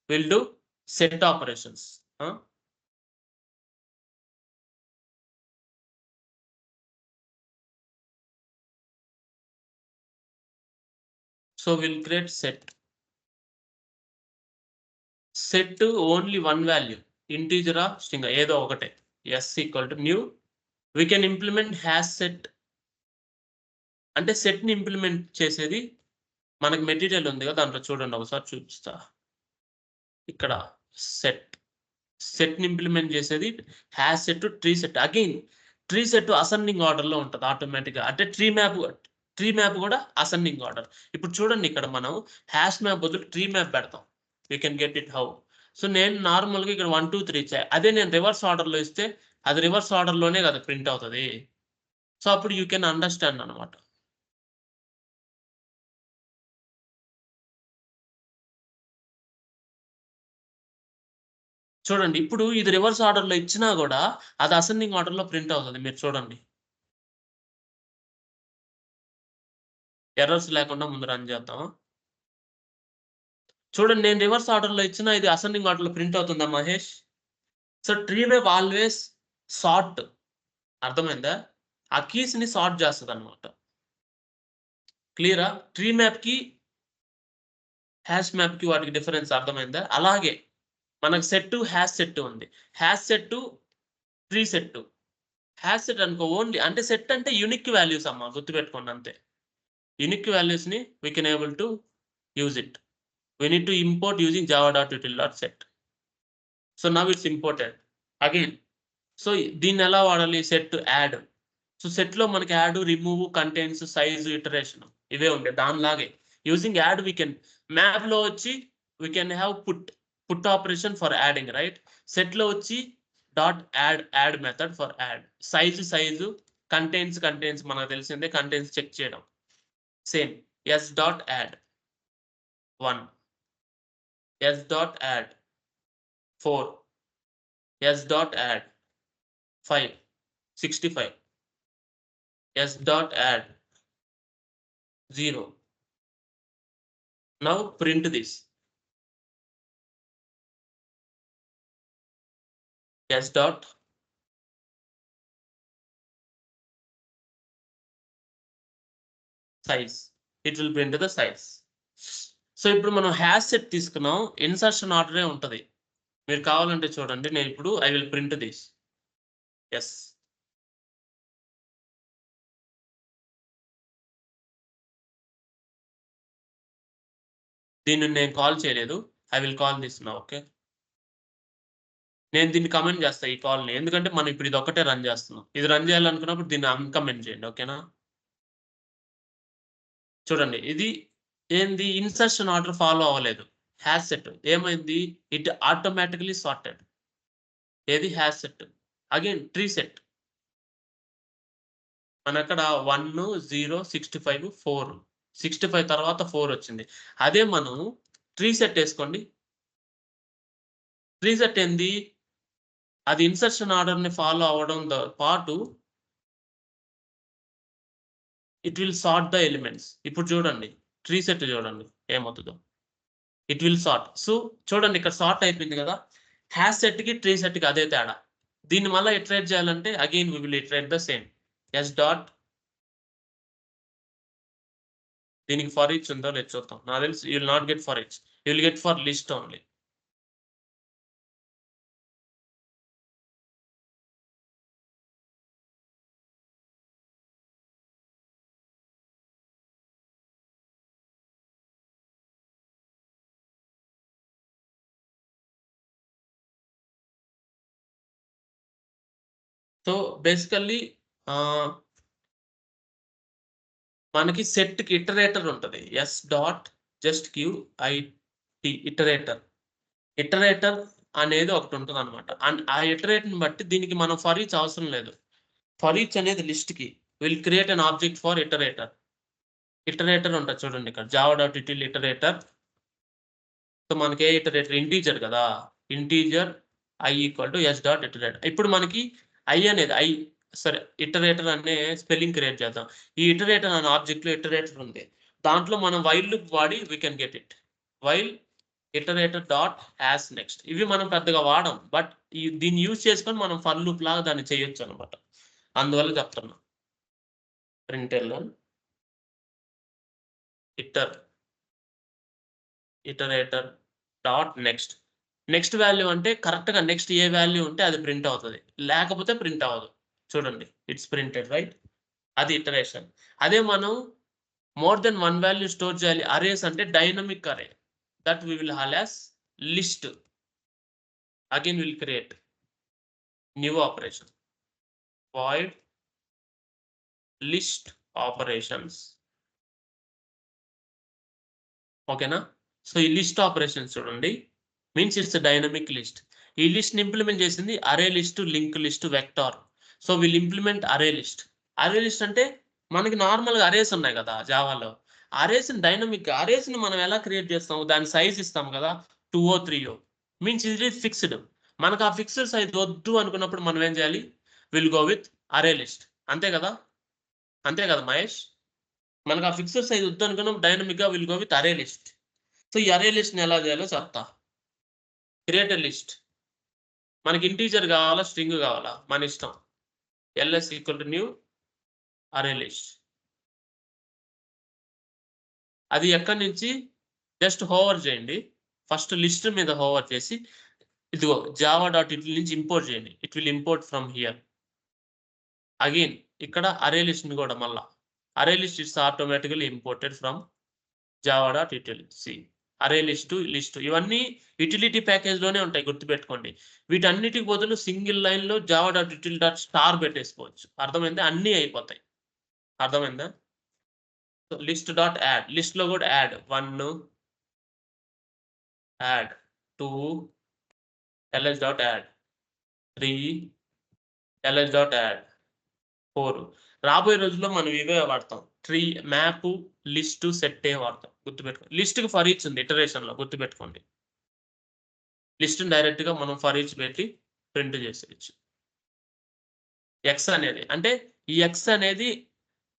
will do set operations. So will create set only one value, ఇంటీజరా స్ట్రింగ్ ఏదో ఒకటే. S equal to new. We can implement hash set. అంటే set ని ఇంప్లిమెంట్ చేసేది మనకి మెటీరియల్ ఉంది కదా, దాంట్లో చూడండి ఒకసారి చూపిస్తా. ఇక్కడ సెట్ ని ఇంప్లిమెంట్ చేసేది hash set, tree set. Again tree set ascending order లో ఉంటుంది ఆటోమేటిక్ గా. అంటే ట్రీ మ్యాప్ కూడా అసెండింగ్ ఆర్డర్. ఇప్పుడు చూడండి ఇక్కడ మనం హ్యాష్ మ్యాప్ బదులు ట్రీ మ్యాప్ పెడతాం. You can get it how. So నేను నార్మల్గా ఇక్కడ 1 2 3 ఇచ్చా, అదే నేను రివర్స్ ఆర్డర్ లో ఇస్తే అది రివర్స్ ఆర్డర్ లోనే కదా ప్రింట్ అవుతుంది. సో అప్పుడు యూ కెన్ అండర్స్టాండ్ అనమాట. చూడండి ఇప్పుడు ఇది రివర్స్ ఆర్డర్ లో ఇచ్చినా కూడా అది అసెండింగ్ ఆర్డర్ లో ప్రింట్ అవుతుంది. మీరు చూడండి, ఎర్రర్స్ లేకుండా ముందు రన్ చేద్దాం. చూడండి నేను రివర్స్ ఆర్డర్ లో ఇచ్చినా ఇది అసెండింగ్ ఆర్డర్ లో ప్రింట్ అవుతుందా Mahesh? So tree map always sort. అర్థమైందా? ఆ కీస్ ని సార్ట్ చేస్తుంది అనమాట. క్లియరా? ట్రీ మ్యాప్ కి హ్యాష్ మ్యాప్ కి వాటికి డిఫరెన్స్ అర్థమైందా? అలాగే మనకు సెట్ హ్యాష్ సెట్ ఉంది, hash set tree set. Hash set అనుకో ఓన్లీ అంటే సెట్ అంటే యూనిక్ వాల్యూస్ అమ్మా, గుర్తుపెట్టుకోండి అంతే. యూనిక్ వాల్యూస్ ని we can able to use it. We need to import using java.util.set. So now it's imported again. So దీన్ని ఎలా వాడాలి? Set add. సో సెట్ లో మనకి add, remove, contents, size, iteration ఇవే ఉంటాయి. దానిలాగే using add we can, map లో వచ్చి we can have put operation for adding right. Set లో వచ్చి dot add method for add. Size, contents మనకు తెలిసిందే, కంటెంట్స్ చెక్ చేయడం. Same s dot add 1, s dot add 4, s dot add 5, 65, s dot add 0. Now print this. s dot size. It will print the size. So ఇప్పుడు మనం hash set తీసుకున్నాం, insertion ఆర్డరే ఉంటది. మీరు కావాలంటే చూడండి, నేను ఇప్పుడు I will print this. Yes, దీన్ని నేను కాల్ చేయలేదు. ఐ విల్ కాల్ దిస్ నా. ఓకే, నేను దీన్ని కమెంట్ చేస్తా ఈ కాల్ని, ఎందుకంటే మనం ఇప్పుడు ఇది ఒక్కటే రన్ చేస్తున్నాం. ఇది రన్ చేయాలనుకున్నప్పుడు దీన్ని అన్కమెంట్ చేయండి. ఓకేనా, చూడండి ఇది ఏంది, ఇన్సర్షన్ ఆర్డర్ ఫాలో అవ్వలేదు. హ్యాష్ సెట్ ఏమైంది, ఇట్ ఆటోమేటికలీ సార్టెడ్. ఏది hash set. Again tree set మన అక్కడ 1 0 65 4 65 తర్వాత 4 వచ్చింది. అదే మనం ట్రీ సెట్ వేసుకోండి. ట్రీ సెట్ ఏంది, అది ఇన్సర్షన్ ఆర్డర్ ని ఫాలో అవ్వడంతో పాటు it will sort the elements. ఇప్పుడు చూడండి ట్రీ సెట్ చూడండి ఏమవుతుందో, ఇట్ విల్ సార్ట్. సో చూడండి ఇక్కడ సార్ట్ అయిపోయింది కదా. హ్యాష్ సెట్ కి ట్రీ సెట్ కి అదే తేడా. దీన్ని మళ్ళీ ఇటరేట్ చేయాలంటే again we will iterate the same. S dot, దీనికి ఫర్ ఈచ్ ఉందో లేదు చూద్దాం. నాకు తెలుసు you will not get for each, you will get for list only. So basically మనకి సెట్ కి ఇటరేటర్ ఉంటుంది. S dot just give it iterator. Iterator అనేది ఒకటి ఉంటుంది అనమాట. అండ్ ఆ ఇటరేటర్ ని బట్టి దీనికి మనం ఫర్ ఈచ్ అవసరం లేదు. ఫర్ ఈచ్ అనేది లిస్ట్ కి will create an object for iterator. Iterator ఉంటుంది చూడండి ఇక్కడ, జావా డాట్ ఇటిల్ ఇటరేటర్. సో మనకి ఏ ఇటరేటర్, ఇంటీజర్ కదా, integer I equal to S dot iterator. ఇప్పుడు మనకి ఐ అనేది సరే ఇటరేటర్ అనే స్పెల్లింగ్ క్రియేట్ చేద్దాం. ఈ ఇటరేటర్ అనే ఆబ్జెక్ట్ లో ఇటరేటర్ ఉంది, దాంట్లో మనం వైల్ లూప్ వాడి we can get it. While iterator dot has next. ఇవి మనం పెద్దగా వాడం, బట్ దీన్ని యూజ్ చేసుకొని మనం ఫర్ లూప్ లాగా దాన్ని చేయొచ్చు అనమాట. అందువల్ల చెప్తున్నా. Print L N iterator dot next. Next value అంటే కరెక్ట్ గా నెక్స్ట్ ఏ వాల్యూ ఉంటే అది ప్రింట్ అవుతుంది, లేకపోతే ప్రింట్ అవ్వదు. చూడండి ఇట్స్ ప్రింటెడ్ రైట్, అది ఇటరేషన్. అదే మనం more than one value store చేయాలి, అరేస్ అంటే dynamic array, that we will hold as list. Again will create new operation, void list operations. ఓకేనా, సో ఈ లిస్ట్ ఆపరేషన్స్ చూడండి మీన్స్ ఇట్స్ డైనమిక్ లిస్ట్. ఈ list ని implement చేసింది అరే list, link list, vector. So will implement అరే list. అరే list అంటే మనకి నార్మల్ గా అరేస్ ఉన్నాయి కదా జావాలో, అరేస్ డైనమిక్ అరేస్ ని మనం ఎలా క్రియేట్ చేస్తాం, దాని సైజ్ ఇస్తాం కదా 2 3 మీన్స్ ఇది ఫిక్స్డ్. మనకు ఆ ఫిక్స్డ్ సైజ్ వద్దు అనుకున్నప్పుడు మనం ఏం చేయాలి, విల్ గో విత్ అరే లిస్ట్. అంతే కదా, అంతే కదా మహేష్. మనకు ఆ ఫిక్స్డ్ సైజ్ వద్దు అనుకున్నాం, డైనమిక్ గా విల్ గో విత్ అరే లిస్ట్. సో ఈ అరే లిస్ట్ ని ఎలా చేయాలో చెప్తా. Create a list. మనకి ఇంటీజర్ కావాలా స్ట్రింగ్ కావాలా మన ఇష్టం. ls ఈక్వల్ టు న్యూ అరే లిస్ట్. అది ఎక్కడి నుంచి, జస్ట్ హోవర్ చేయండి, ఫస్ట్ లిస్ట్ మీద హోవర్ చేసి ఇదిగో జావా డాట్ ఇట్ నుంచి ఇంపోర్ట్ చేయండి. It will import from here. Again ఇక్కడ అరే లిస్ట్ ని కూడా మళ్ళా అరే list it's automatically imported from Java dot ఇటిల్. C అరే లిస్ట్ ఇవన్నీ యూటిలిటీ ప్యాకేజ్ లోనే ఉంటాయి, గుర్తుపెట్టుకోండి. వీటన్నిటికి బదులు సింగిల్ లైన్ లో Java dot util dot star పెట్టేసుకోవచ్చు. అర్థమైందా, అన్ని అయిపోతాయి. అర్థమైందా. లిస్ట్ డాట్ యాడ్, లిస్ట్ లో కూడా add 1 add 2 ls dot add 3 ls dot add 4. రాబోయే రోజుల్లో మనం ఇవే వాడతాం, ట్రీ మ్యాప్ లిస్ట్ సెట్ వాడతాం. గుర్తుపెట్టుకోండి, లిస్ట్ కి ఫర్ ఈచ్ ఉంది ఇటరేషన్ లో, గుర్తుపెట్టుకోండి. లిస్ట్ డైరెక్ట్ గా మనం ఫర్ ఈచ్ పెట్టి ప్రింట్ చేసేయచ్చు. ఎక్స్ అనేది అంటే ఈ ఎక్స్ అనేది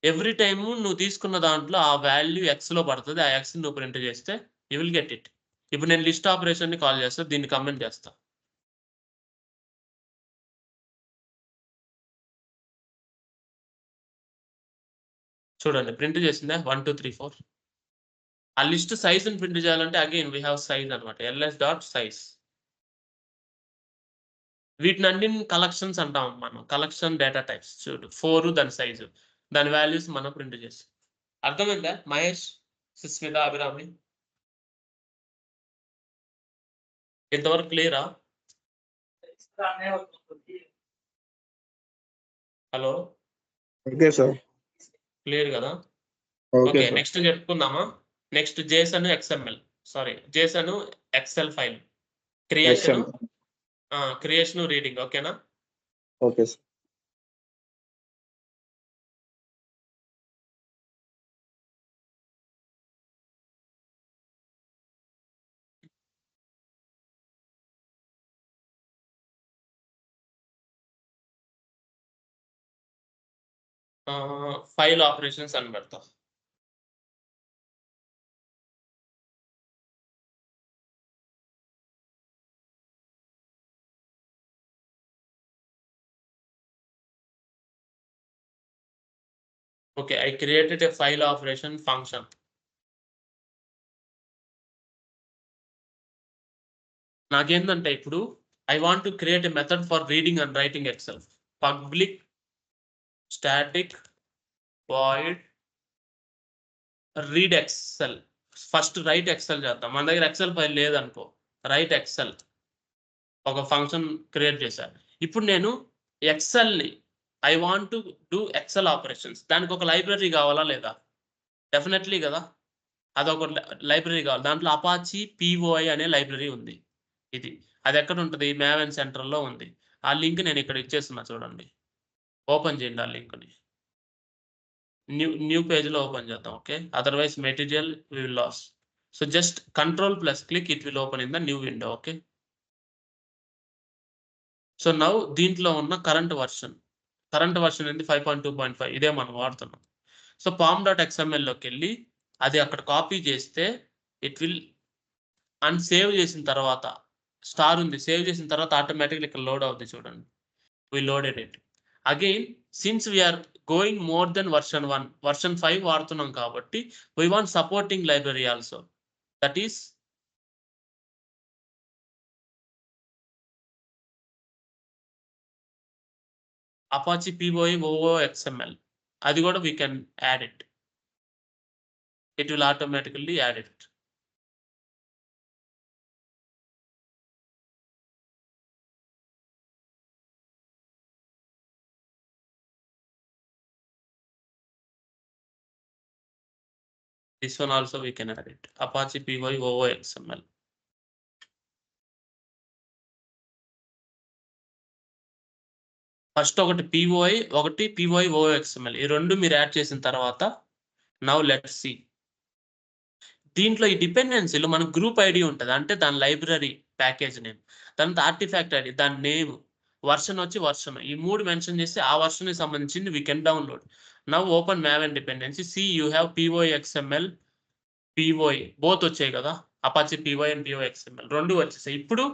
ఎవ్రీ టైమ్ నువ్వు తీసుకున్న దాంట్లో ఆ వాల్యూ ఎక్స్ లో పడుతుంది, ఆ ఎక్స్ నువ్వు ప్రింట్ చేస్తే యూ విల్ గెట్ ఇట్. ఇప్పుడు నేను లిస్ట్ ఆపరేషన్ ని కాల్ చేస్తా, దీన్ని కమెంట్ చేస్తా. చూడండి ప్రింట్ చేసిందా 1 2 3 4. ఆ లిస్ట్ సైజ్ ని ప్రింట్ చేయాలంటే అగైన్ వీ హ్యావ్ సైజ్ అనమాట, ls.size. వీటిని అన్ని కలెక్షన్స్ అంటాం మనం, కలెక్షన్ డేటా టైప్స్. చూడు 4 దాని సైజు, దాని వాల్యూస్ మనం ప్రింట్ చేస్తాం. అర్థమైందా మహేష్, సుస్మిత, అభిరామి? ఇంతవరకు క్లియరా? Hello, okay sir. క్లియర్ కదా? Okay okay, sir. నెక్స్ట్ చెప్పుకుందామా? Next JSON XML, sorry JSON Excel file creation, creation reading. ఓకేనా? Okay sir. ఫైల్ ఆపరేషన్స్ అని పెడతా. Okay, I created a file operation function. నాకేందంటే ఇప్పుడు I want to create a method for reading and writing Excel. Public static void read Excel. First write Excel చేద్దాం. మన దగ్గర Excel file లేదనుకో, write Excel ఒక function create చేశాను. ఇప్పుడు నేను ఎక్సెల్ని I want to do Excel operations, దానికి ఒక లైబ్రరీ కావాలా లేదా? డెఫినెట్లీ కదా, అదొక లైబ్రరీ కావాలి. దాంట్లో అపాచీ POI అనే లైబ్రరీ ఉంది. ఇది అది ఎక్కడ ఉంటుంది? మ్యావెన్ సెంటర్లో ఉంది. ఆ లింక్ నేను ఇక్కడ ఇచ్చేస్తున్నా, చూడండి. ఓపెన్ చేయండి ఆ లింక్ని. న్యూ పేజ్లో ఓపెన్ చేద్దాం. Okay, otherwise material we will loss. So just control plus click, it will open in the new window. Okay, so now దీంట్లో ఉన్న కరెంట్ వర్షన్ ఏంటి? 5.2.5. ఇదే మనం వాడుతున్నాం. సో pom.xml లోకి వెళ్ళి అది అక్కడ కాపీ చేస్తే ఇట్ విల్, అండ్ సేవ్ చేసిన తర్వాత స్టార్ ఉంది, సేవ్ చేసిన తర్వాత ఆటోమేటిక్గా ఇక్కడ లోడ్ అవుతుంది. చూడండి, we loaded it. Again, since we are going more than version 1, version 5 వాడుతున్నాం కాబట్టి we want supporting library also, that is Apache POI XML. అది కూడా we can add it. It will automatically add it. This one also we can add it. Apache POI XML. First ఒకటి POI, ఒకటి POI XML. ఈ రెండు మీరు add చేసిన తర్వాత now let's see. దీంట్లో ఈ డిపెండెన్సీలో మనకు గ్రూప్ ఐడి ఉంటుంది, అంటే దాని లైబ్రరీ ప్యాకేజ్ నేమ్, దాని ఆర్టిఫాక్ట్ ఐడి, దాని నేమ్, వర్షన్ వచ్చి వర్షన్, ఈ మూడు మెన్షన్ చేస్తే ఆ వర్షన్ కి సంబంధించింది we can download. Now open maven dependency, see you have POI XML, POI both వచ్చాయి కదా, Apache POI and POI XML రెండు వచ్చేసాయి. ఇప్పుడు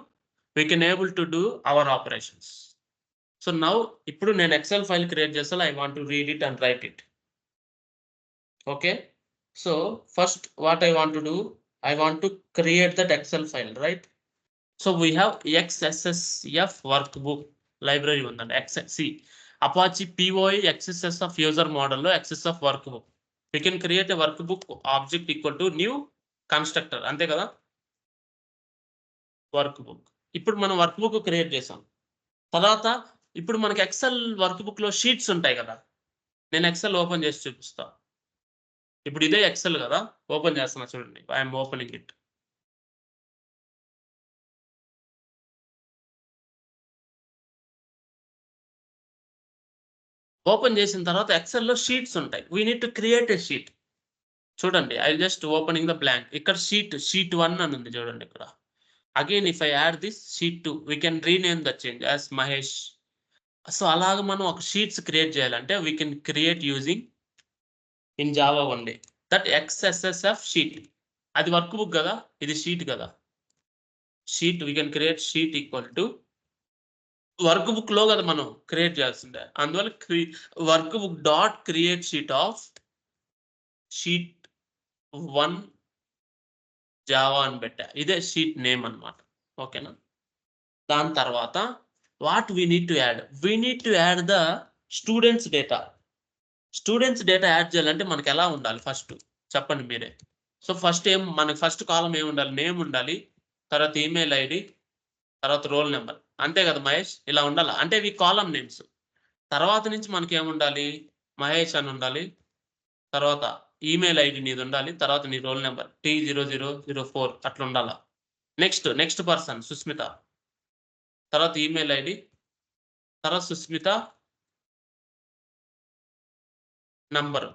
we can able to do our operations. So now ఇప్పుడు నేను ఎక్సెల్ ఫైల్ క్రియేట్ చేస్తాను. I want to read it and right it. Okay, so first what I want to do, I want to create that Excel file, right? So we have XSSF workbook library ఉందండి. XSC Apache POI XSSF user model లో XSF workbook. We can create a workbook object equal to new constructor, అంతే కదా, workbook. ఇప్పుడు మనం workbook create చేసాం. తర్వాత ఇప్పుడు మనకి ఎక్సెల్ వర్క్బుక్ లో షీట్స్ ఉంటాయి కదా, నేను ఎక్సెల్ ఓపెన్ చేసి చూపిస్తా. ఇప్పుడు ఇదే ఎక్సెల్ కదా, ఓపెన్ చేస్తున్నా చూడండి. I'm opening it. ఓపెన్ చేసిన తర్వాత ఎక్సెల్లో షీట్స్ ఉంటాయి. We need to create a sheet. చూడండి, I just opening the blank. ఇక్కడ షీట్ 1 అని ఉంది చూడండి ఇక్కడ. Again if I add this sheet 2, we can rename the change as Mahesh. So అలాగ మనం ఒక షీట్స్ క్రియేట్ చేయాలంటే we can create using in Java only that XSSF sheet. అది వర్క్ బుక్ కదా, ఇది షీట్ కదా. Sheet we can create sheet equal to workbook లో కదా మనం క్రియేట్ చేయాల్సిందే. అందువల్ల workbook dot create sheet of sheet 1 Java అని పెట్టా. ఇదే షీట్ నేమ్ అన్నమాట. ఓకేనా? దాని తర్వాత what we need to add? We need to add the students data. Students data add చేయాలంటే మనకి ఎలా ఉండాలి ఫస్ట్ చెప్పండి మీరే. సో మనకి ఫస్ట్ కాలం ఏముండాలి? నేమ్ ఉండాలి, తర్వాత ఈమెయిల్ ఐడి, తర్వాత రోల్ నెంబర్. అంతే కదా మహేష్? ఇలా ఉండాలా? అంటే ఇవి కాలం నేమ్స్. తర్వాత నుంచి మనకి ఏముండాలి? మహేష్ అని ఉండాలి, తర్వాత ఈమెయిల్ ఐడి నీది ఉండాలి, తర్వాత నీ రోల్ నెంబర్ T0004 అట్లా ఉండాలా. నెక్స్ట్ పర్సన్ సుస్మిత, తర్వాత ఈమెయిల్ ఐడి, తర్వాత సుస్మిత నంబరు,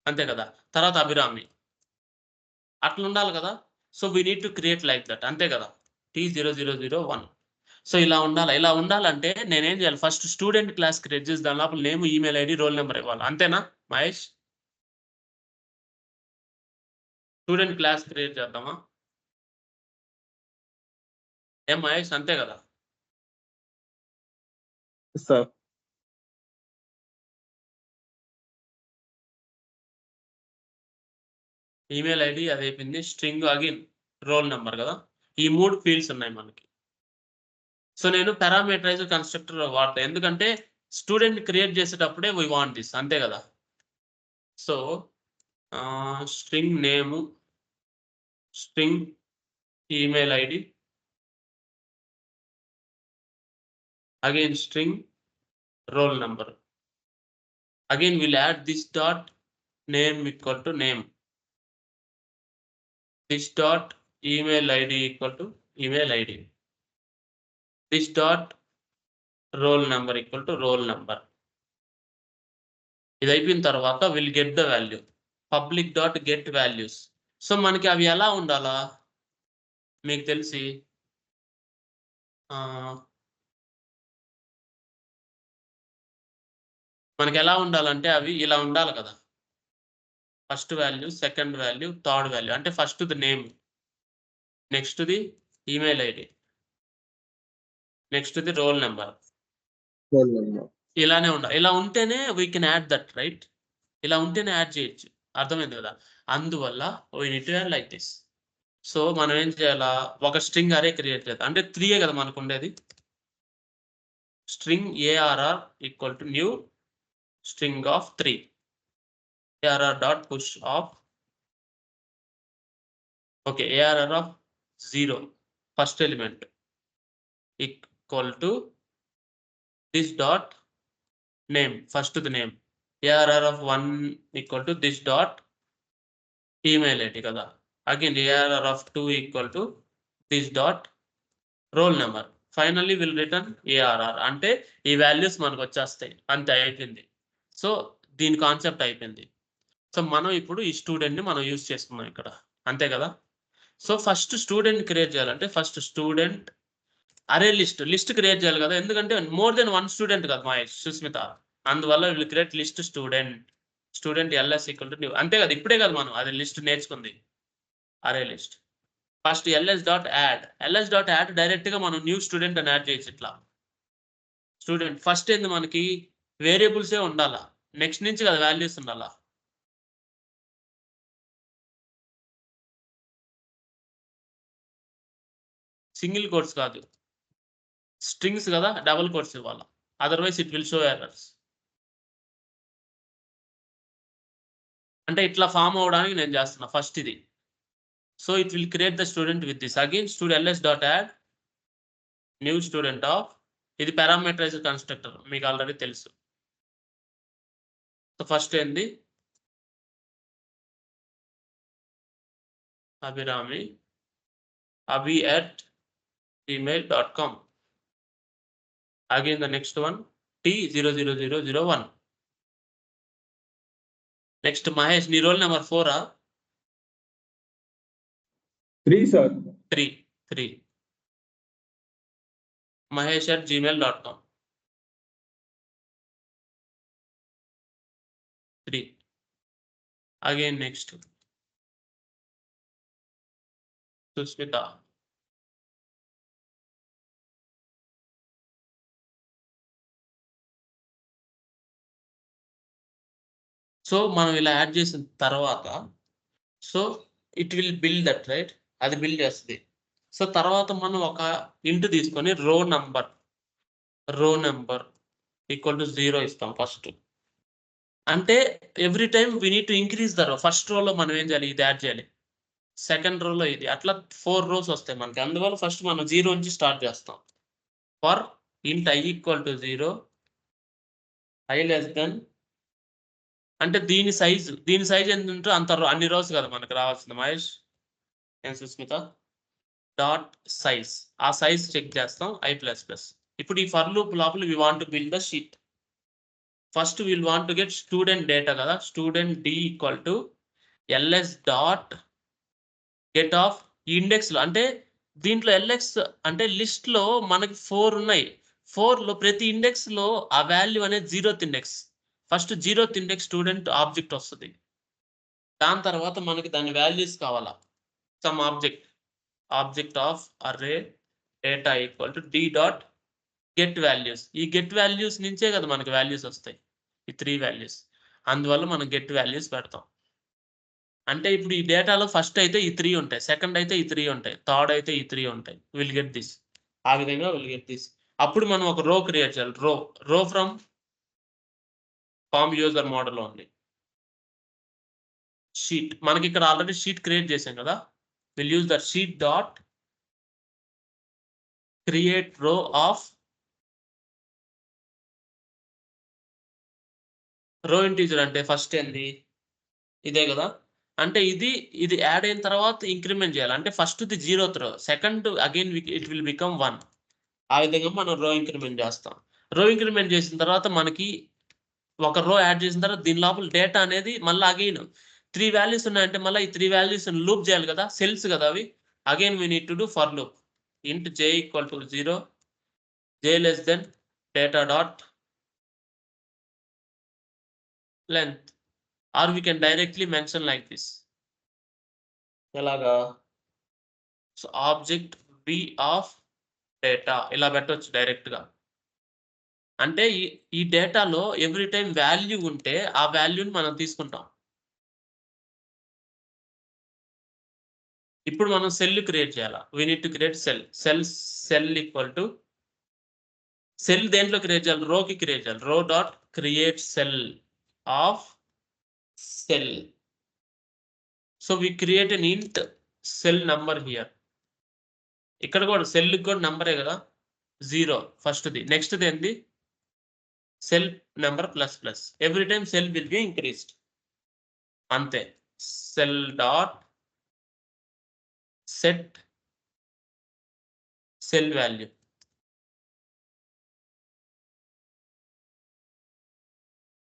అంతే కదా. తర్వాత అభిరామి, అట్లా ఉండాలి కదా. So we need to create like that, అంతే కదా. T0001. సో ఇలా ఉండాలి. ఇలా ఉండాలంటే నేనేం చేయాలి? ఫస్ట్ స్టూడెంట్ క్లాస్ క్రియేట్ చేసి దాని లోపల name, email ID, roll number ఇవ్వాలి. అంతేనా మహేష్? స్టూడెంట్ క్లాస్ క్రియేట్ చేద్దామా? ఏం మహేష్? అంతే కదా. సార్ ఈమెయిల్ ఐడి అది అయిపోయింది. స్ట్రింగ్ అగైన్ రోల్ నెంబర్ కదా. ఈ 3 ఫీల్డ్స్ ఉన్నాయి మనకి. సో నేను పారామీటరైజ్ కన్స్ట్రక్టర్ వాడతా, ఎందుకంటే స్టూడెంట్ క్రియేట్ చేసేటప్పుడే వీ వాంట్ దిస్, అంతే కదా. So string name, string email ID, again string roll number. Again we'll add this dot name equal to name, this dot email id equal to email id, this dot roll number equal to roll number. ఇది అయిపోయిన తర్వాత will get the value, public dot get values. So మనకి అవి ఎలా ఉండాలా మీకు తెలిసి మనకి ఎలా ఉండాలంటే అవి ఇలా ఉండాలి కదా. First value, second value, third value. అంటే first the name, next the email ID, next the roll number. ఇలానే ఉండాలి. ఇలా ఉంటేనే we can add that, right? ఇలా ఉంటేనే యాడ్ చేయొచ్చు. అర్థమైంది కదా. అందువల్ల we need to add like this. So మనం ఏం చేయాలా? ఒక స్ట్రింగ్ అరే క్రియేట్ చేద్దాం. అంటే 3 కదా మనకు ఉండేది. String ARR equal to new string of 3, ARR dot push of, okay, ARR of 0 first element equal to this dot name, first the name, ARR of 1 equal to this dot email ID కదా. Again ARR of 2 equal to this dot roll number. Finally will return ARR. అంటే ఈ values మనకు వచ్చేస్తాయి. అంతే, అయిపోయింది. So దీని concept అయిపోయింది. So మనం ఇప్పుడు ఈ స్టూడెంట్ని మనం యూజ్ చేసుకున్నాం ఇక్కడ, అంతే కదా. సో ఫస్ట్ స్టూడెంట్ క్రియేట్ చేయాలంటే ఫస్ట్ స్టూడెంట్ అరే లిస్ట్ క్రియేట్ చేయాలి కదా. ఎందుకంటే మోర్ దెన్ 1 స్టూడెంట్ కదా మహేష్, సుస్మిత. అందువల్ల will create list student LS equal to new, అంతే కదా. ఇప్పుడే కదా మనం అది లిస్ట్ నేర్చుకుంది, అరే list. First ls dot add direct గా మనం న్యూ స్టూడెంట్ అని యాడ్ చేయొచ్చు. ఇట్లా స్టూడెంట్ ఫస్ట్ ఏంది మనకి వేరియబుల్సే ఉండాలా, నెక్స్ట్ నుంచి కదా వాల్యూస్ ఉండాలా. సింగిల్ కోట్స్ కాదు, స్ట్రింగ్స్ కదా, డబుల్ కోట్స్ ఇవ్వాలా. Otherwise it will show errors. అంటే ఇట్లా ఫామ్ అవడానికి నేను చేస్తున్నా ఫస్ట్ ఇది. So it will create the student with this. Again ls dot add new student of, ఇది పారామీటరైజ్డ్ కన్స్ట్రక్టర్, మీకు ఆల్రెడీ తెలుసు. సో ఫస్ట్ ఏంది Abhirami, abhi@gmail.com. Again the next one T0001. Next Mahesh, నీ roll number 4 3 sir. 3 Mahesh@gmail.com. 3. Again next Susmita. So మనం ఇలా add చేసిన తర్వాత so it will build that right, అది బిల్డ్ చేస్తుంది. సో తర్వాత మనం ఒక ఇంట్ తీసుకొని రో నంబర్ ఈక్వల్ టు 0 ఇస్తాం ఫస్ట్. అంటే every time we need to increase the రో. ఫస్ట్ రోలో మనం ఏం చేయాలి, ఇది యాడ్ చేయాలి, సెకండ్ రోలో ఇది, అట్లా 4 రోస్ వస్తాయి మనకి. అందువల్ల ఫస్ట్ మనం 0 నుంచి స్టార్ట్ చేస్తాం. ఫర్ ఇంట్ i equal to 0, i less than, అంటే దీని సైజ్ ఎంత ఉంటే అంత అన్ని రోస్ కదా మనకు రావాల్సింది Mahesh and Susmitha. Dot size, ఆ సైజ్ చెక్ చేస్తాం i++. ఇప్పుడు ఈ ఫర్ లూప్ లోపల we want to build the sheet. First will want to get student data కదా, student d equal to ls dot get of index లో. అంటే దీంట్లో lx అంటే లిస్ట్ లో మనకి 4 ఉన్నాయి. 4 లో ప్రతి ఇండెక్స్ లో ఆ వాల్యూ అనేది 0th index. First 0th index student object వస్తుంది. దాని తర్వాత మనకి దాని వాల్యూస్ కావాలా, some object of array data equal to d dot get values. ఈ గెట్ వాల్యూస్ నుంచే కదా మనకి వాల్యూస్ వస్తాయి, ఈ 3 వాల్యూస్. అందువల్ల మనం గెట్ వాల్యూస్ పెడతాం. అంటే ఇప్పుడు ఈ డేటాలో ఫస్ట్ అయితే ఈ 3 ఉంటాయి, సెకండ్ అయితే ఈ 3 ఉంటాయి, థర్డ్ అయితే ఈ 3 ఉంటాయి. విల్ గెట్ దిస్, ఆ విధంగా విల్ గెట్ దిస్. అప్పుడు మనం ఒక రో క్రియేట్ చేయాలి. రో ఫ్రమ్ ఫార్మ్ యూజర్ మోడల్ ఉంది. షీట్, మనకి ఇక్కడ ఆల్రెడీ షీట్ క్రియేట్ చేసాం కదా, will use that sheet dot create రో ఆఫ్ రో ఇంటీజర్. అంటే ఫస్ట్ ఏంది, ఇదే కదా. అంటే ఇది యాడ్ అయిన తర్వాత ఇంక్రిమెంట్ చేయాలి. అంటే ఫస్ట్ ది 0th రో, second again it will become 1. ఆ విధంగా మనం రో ఇంక్రిమెంట్ చేస్తాం. రో ఇంక్రిమెంట్ చేసిన తర్వాత మనకి ఒక రో యాడ్ చేసిన తర్వాత దీని లోపల డేటా అనేది మళ్ళీ అగైన్ 3 వాల్యూస్ ఉన్నాయంటే మళ్ళీ ఈ 3 వాల్యూస్ లూప్ చేయాలి కదా, సెల్స్ కదా అవి. Again we need to do for loop. Int j equal to 0, j less than data dot length, or we can directly mention like this. ఎలాగా, so object b of data ఇలా పెట్టవచ్చు direct గా. అంటే ఈ డేటాలో every time value ఉంటే ఆ వాల్యూని మనం తీసుకుంటాం. ఇప్పుడు మనం సెల్ క్రియేట్ చేయాలా, we need to create cell equal to cell దేంట్లో క్రియేట్ చేయాలి, రోకి క్రియేట్ చేయాలి. Row dot create cell of cell. So we create an int cell number here. ఇక్కడ కూడా సెల్ కూడా నంబరే కదా, 0 ఫస్ట్ది. నెక్స్ట్ది ఏంది, cell number ++. Every time cell will be increased. అంతే. Cell dot set cell value.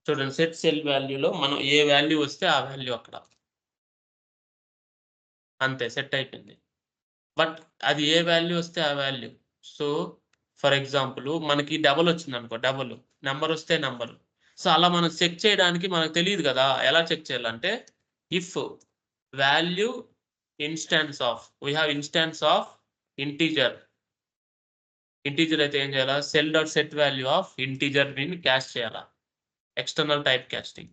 చూడండి, సెట్ సెల్ వాల్యూలో మనం ఏ వాల్యూ వస్తే ఆ వాల్యూ అక్కడ. అంతే, సెట్ అయిపోయింది. బట్ అది ఏ వాల్యూ వస్తే ఆ వాల్యూ. సో ఫర్ ఎగ్జాంపుల్ మనకి డబల్ వచ్చింది అనుకో, డబల్ నెంబర్ వస్తే నెంబర్. సో అలా మనం చెక్ చేయడానికి మనకు తెలియదు కదా, ఎలా చెక్ చేయాలంటే if value instance of, we have instance of integer అయితే ఏం చేయాలా, cell dot set value of integer ని క్యాష్ చేయాలా, ఎక్స్టర్నల్ టైప్ కాస్టింగ్.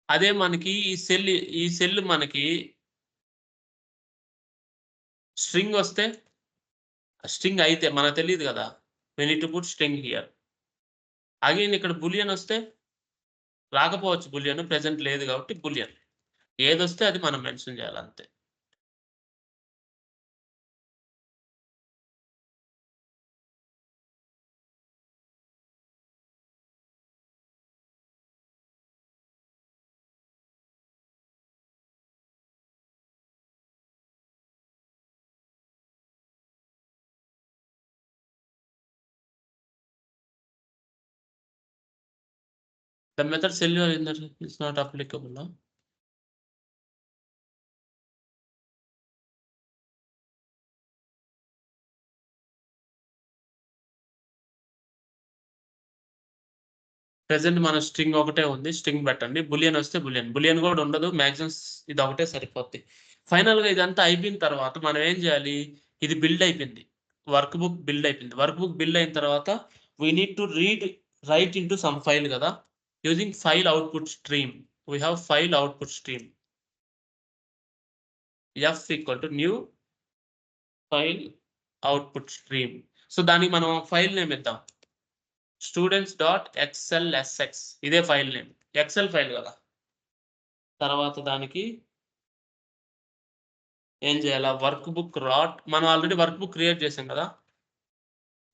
అదే మనకి ఈ సెల్ మనకి స్ట్రింగ్ వస్తే, స్ట్రింగ్ అయితే మనకు తెలియదు కదా, we need to put string here. Again ఇక్కడ బులియన్ వస్తే రాకపోవచ్చు, బులియన్ ప్రెసెంట్ లేదు కాబట్టి బులియన్ ఏదొస్తే అది మనం మెన్షన్ చేయాలి అంతే. The method cell is not applicable. No? Present మన స్ట్రింగ్ ఒకటే ఉంది, స్ట్రింగ్ పెట్టండి. బులియన్ వస్తే బులియన్ కూడా ఉండదు, మ్యాక్సిమం ఇది ఒకటే సరిపోద్ది. ఫైనల్ గా ఇదంతా అయిపోయిన తర్వాత మనం ఏం చేయాలి, ఇది బిల్డ్ అయిపోయింది, వర్క్ బుక్ బిల్డ్ అయిపోయింది. వర్క్ బుక్ బిల్డ్ అయిన తర్వాత we need to write into some file kada. Using file output stream, we have file output stream. F equal to new file output stream. So దానికి మనం file name ఇద్దాం, students.xlsx. ఇదే file name, XL file కదా. తర్వాత దానికి ఏం చేయాలా, work book rot, మనం ఆల్రెడీ వర్క్ బుక్ క్రియేట్ చేసాం కదా.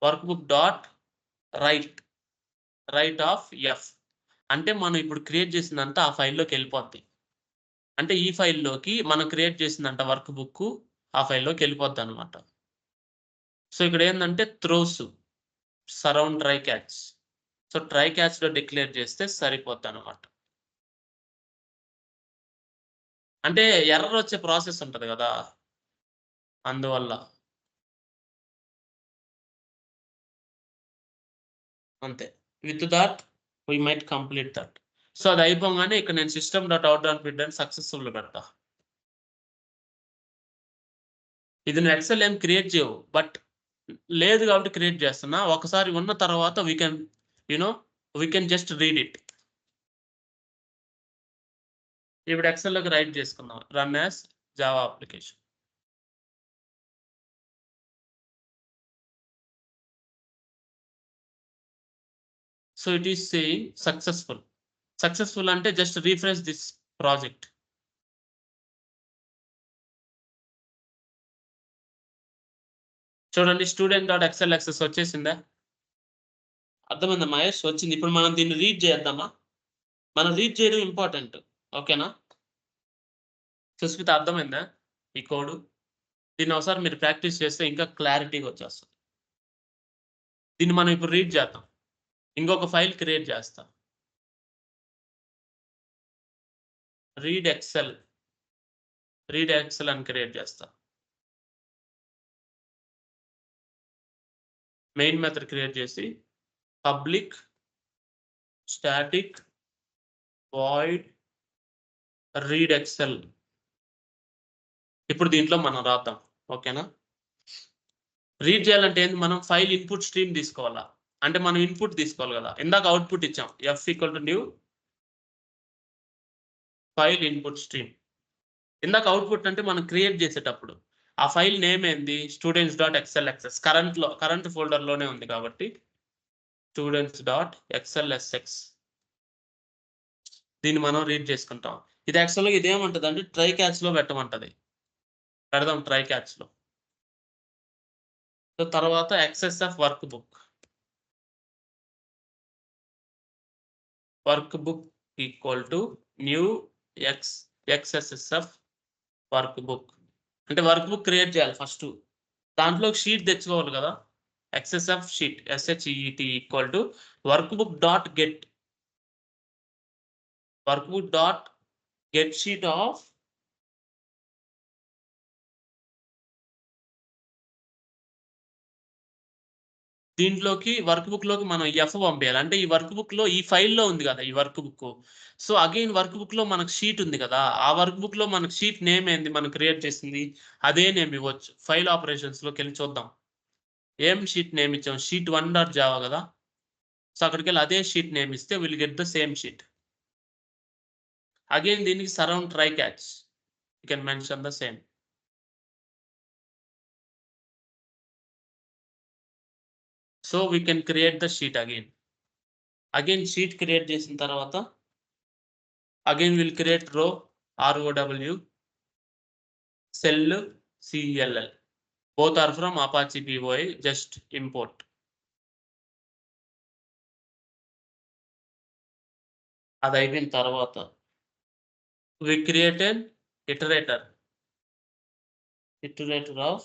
Work book dot right of F అంటే మనం ఇప్పుడు క్రియేట్ చేసిందంతా ఆ ఫైల్లోకి వెళ్ళిపోద్ది. అంటే ఈ ఫైల్లోకి మనం క్రియేట్ చేసిందంట వర్క్ బుక్ ఆ ఫైల్లోకి వెళ్ళిపోద్ది అనమాట. సో ఇక్కడ ఏంటంటే throws surround try catch. So try క్యాచ్లో డిక్లేర్ చేస్తే సరిపోద్ది అనమాట. అంటే ఎర్రర్ వచ్చే ప్రాసెస్ ఉంటుంది కదా, అందువల్ల అంతే. With that we might complete that. So అది అయిపోగానే ఇక్కడ నేను system.out.println సక్సెస్ఫుల్ పెడతా. ఇది నువ్వు ఎక్సెల్ ఏం క్రియేట్ చేయవు, బట్ లేదు కాబట్టి క్రియేట్ చేస్తున్నా. ఒకసారి ఉన్న తర్వాత we can just read it. ఇప్పుడు ఎక్సెల్లోకి రైట్ చేసుకుందాం, run as Java application. So it is saying successful. Successful అంటే జస్ట్ రీఫ్రెష్ దిస్ ప్రాజెక్ట్. చూడండి student.xlsx వచ్చేసిందా, అర్థమైందా మహేష్? వచ్చింది. ఇప్పుడు మనం దీన్ని రీడ్ చేద్దామా? మనం రీడ్ చేయడం ఇంపార్టెంట్, ఓకేనా? సుస్మిత అర్థమైందా ఈ కోడ్? దీన్ని ఒకసారి మీరు ప్రాక్టీస్ చేస్తే ఇంకా క్లారిటీగా వచ్చేస్తుంది. దీన్ని మనం ఇప్పుడు రీడ్ చేద్దాం, ఇంకొక ఫైల్ క్రియేట్ చేస్తాం. రీడ్ ఎక్సెల్ అని క్రియేట్ చేస్తా. మెయిన్ మెథడ్ క్రియేట్ చేసి public static void read Excel. ఇప్పుడు దీంట్లో మనం రాద్దాం, ఓకేనా? రీడ్ చేయాలంటే ఏంది, మనం ఫైల్ ఇన్పుట్ స్ట్రీమ్ తీసుకోవాలా. అంటే మనం ఇన్పుట్ తీసుకోవాలి కదా, ఇందాక అవుట్పుట్ ఇచ్చాం. F equal to new file input stream. ఇందాక అవుట్పుట్ అంటే మనం క్రియేట్ చేసేటప్పుడు ఆ ఫైల్ నేమ్ ఏంది, students.xlsx. కరెంట్ ఫోల్డర్లోనే ఉంది కాబట్టి students.xlsx. దీన్ని మనం రీడ్ చేసుకుంటాం. ఇది యాక్చువల్గా ఇదేమంటుంది అంటే ట్రై క్యాచ్లో పెట్టమంటది. పెడదాం ట్రై క్యాచ్లో. సో తర్వాత access of work book equal to new XSS of work book. అంటే వర్క్ బుక్ క్రియేట్ చేయాలి ఫస్ట్, దాంట్లో షీట్ తెచ్చుకోవాలి కదా. Access of sheet SHEET equal to workbook dot get sheet of దీంట్లోకి work book లోకి మనం F పంపించాలి. అంటే ఈ వర్క్ బుక్ లో ఈ ఫైల్లో ఉంది కదా ఈ work book. So again work book లో మనకు షీట్ ఉంది కదా, ఆ వర్క్ బుక్ లో మనకు షీట్ నేమ్ ఏంది మనం క్రియేట్ చేసింది, అదే నేమ్ ఇవ్వచ్చు. ఫైల్ ఆపరేషన్స్ లోకి వెళ్ళి చూద్దాం ఏం షీట్ నేమ్ ఇచ్చాం. షీట్ 1.java కదా. సో అక్కడికి వెళ్ళి అదే షీట్ నేమ్ ఇస్తే will get the same sheet. Again దీనికి surround try catch, you can mention the same. So we can create the sheet again sheet create చేసిన తర్వాత again will create row ROW, cell CLL. Both are from Apache POI, just import. అది అయిపోయిన తర్వాత we create an iterator of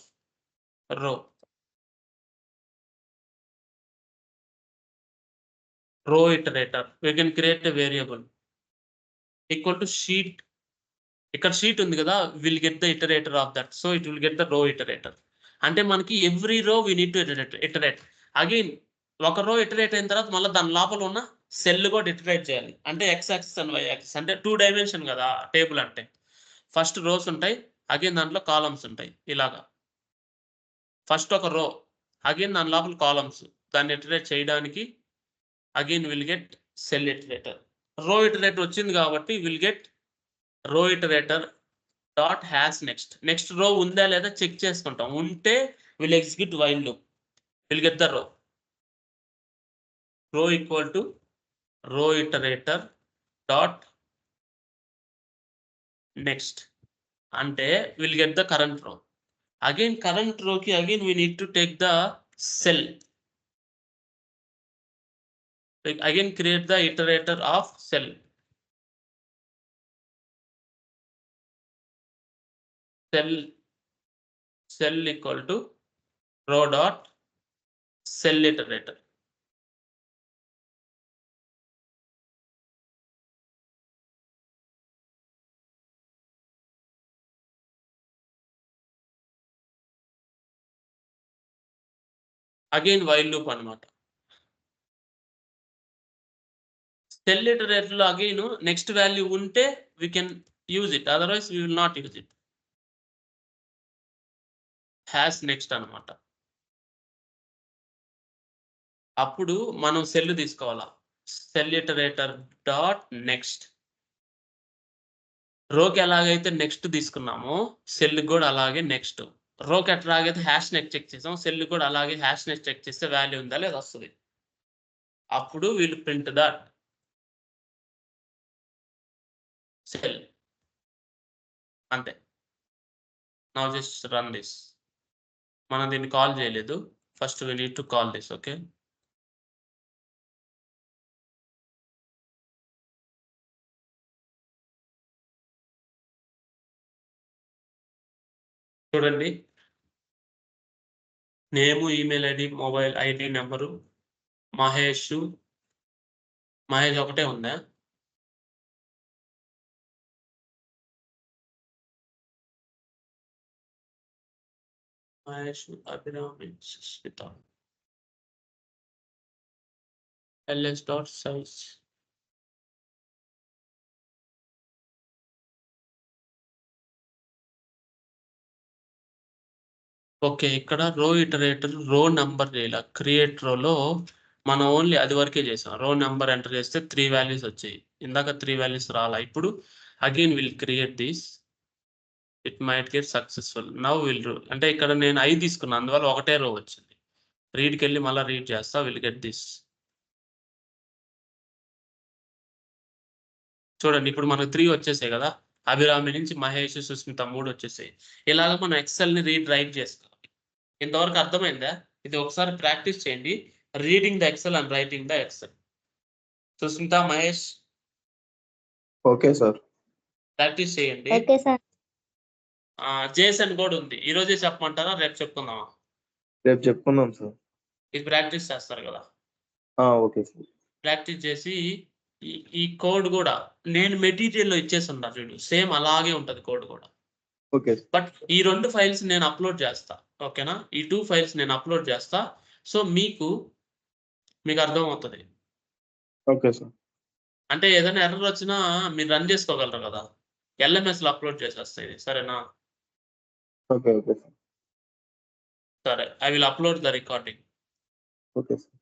row iterator. We can create a variable equal to sheet. ఇక్కడ sheet ఉంది కదా, will get the iterator of that. So it will get the row iterator. అంటే మనకి every row we need to iterate. Again ఒక row iterate అయిన తర్వాత మళ్ళీ దాని లోపల ఉన్న సెల్ కూడా ఇటరేట్ చేయాలి. అంటే X axis and Y axis, అంటే 2 డైమెన్షన్ కదా టేబుల్ అంటే. ఫస్ట్ రోస్ ఉంటాయి, అగైన్ దాంట్లో కాలమ్స్ ఉంటాయి. ఇలాగా ఫస్ట్ ఒక రో, అగైన్ దాని లోపల కాలమ్స్. దాన్ని ఇటరేట్ చేయడానికి again will get cell iterator. Row iterator వచ్చింది కాబట్టి will get row iterator dot has next. Next row ఉందా లేదా చెక్ చేసుకుంటాం. ఉంటే will execute while loop. Will get the row. Row equal to row iterator dot next అంటే will get the current row. Again current రోకి again we need to take the cell. Again create the iterator of cell. Cell equal to row dot cell iterator. Again while loop అన్నమాట. Cell iterator లో again next value ఉంటే we can use it, otherwise we will not use it. Has next అన్నమాట. అప్పుడు మనం cell తీసుకోవాలా. Cell iterator dot next. రోకి ఎలాగైతే next తీసుకున్నామో సెల్ కూడా అలాగే నెక్స్ట్. రోకి ఎట్లాగైతే హ్యాష్ నెక్స్ట్ చెక్ చేసాం సెల్ కూడా అలాగే హ్యాష్ నెక్స్ట్ చెక్ చేస్తే వాల్యూ ఉందా లేదా వస్తుంది. అప్పుడు వీళ్ళు ప్రింట్ దట్ సెల్. అంతే. Now just run this. మనం దీన్ని కాల్ చేయలేదు. First we need to call this. Okay, చూడండి. Name, email ID, mobile ID number Mahesh ఒకటే ఉందా? Mahesh, Abhirami, Susmitha. ls dot size. Okay, ఇక్కడ రో ఇటరేటర్ రో నంబర్ చేయాలి. క్రియేట్ రోలో మనం ఓన్లీ అది వరకే చేసాం. రో నెంబర్ ఎంటర్ చేస్తే 3 వాల్యూస్ వచ్చాయి. ఇందాక 3 వాల్యూస్ రాలా. ఇప్పుడు again will create this. It might get successful. Now will అంటే ఇక్కడ నేను 5 తీసుకున్నాను, అందువల్ల ఒకటే రో వచ్చింది. రీడ్కి వెళ్ళి మళ్ళీ రీడ్ చేస్తా. Will get this. చూడండి ఇప్పుడు మనకు 3 వచ్చేసాయి కదా. అభిరామి నుంచి మహేష్, సుస్మిత 3 వచ్చేసాయి. ఇలాగ మనం ఎక్సెల్ని రైట్ చేసుకోవాలి. ఇంతవరకు అర్థమైందా? ఇది ఒకసారి ప్రాక్టీస్ చేయండి. Reading the Excel and writing the Excel. Susmitha, Mahesh okay sir. Practice చేయండి. Okay sir. జేసన్ కూడా ఉంది. ఈ రోజే చెప్పమంటారా రేపు చెప్పుకుందామా? రేపు చెప్పుకుందాం సార్. ఇది ప్రాక్టీస్ చేస్తారు కదా. Okay sir. ప్రాక్టీస్ చేసి ఈ కోడ్ కూడా నేను మెటీరియల్లో ఇచ్చేసి ఉన్నా చూడు, సేమ్ అలాగే ఉంటది కోడ్ కూడా. ఓకే. బట్ ఈ 2 ఫైల్స్ నేను అప్లోడ్ చేస్తా. ఓకేనా? ఈ 2 ఫైల్స్ నేను అప్లోడ్ చేస్తా. సో మీకు అర్థం అవుతుంది. Okay sir. అంటే ఏదైనా ఎర్రర్ వచ్చినా మీరు రన్ చేసుకోగలరు కదా. LMS లో అప్లోడ్ చేసేస్తాయి. సరేనా? Okay sir. సరే, I will upload the recording. Okay sir.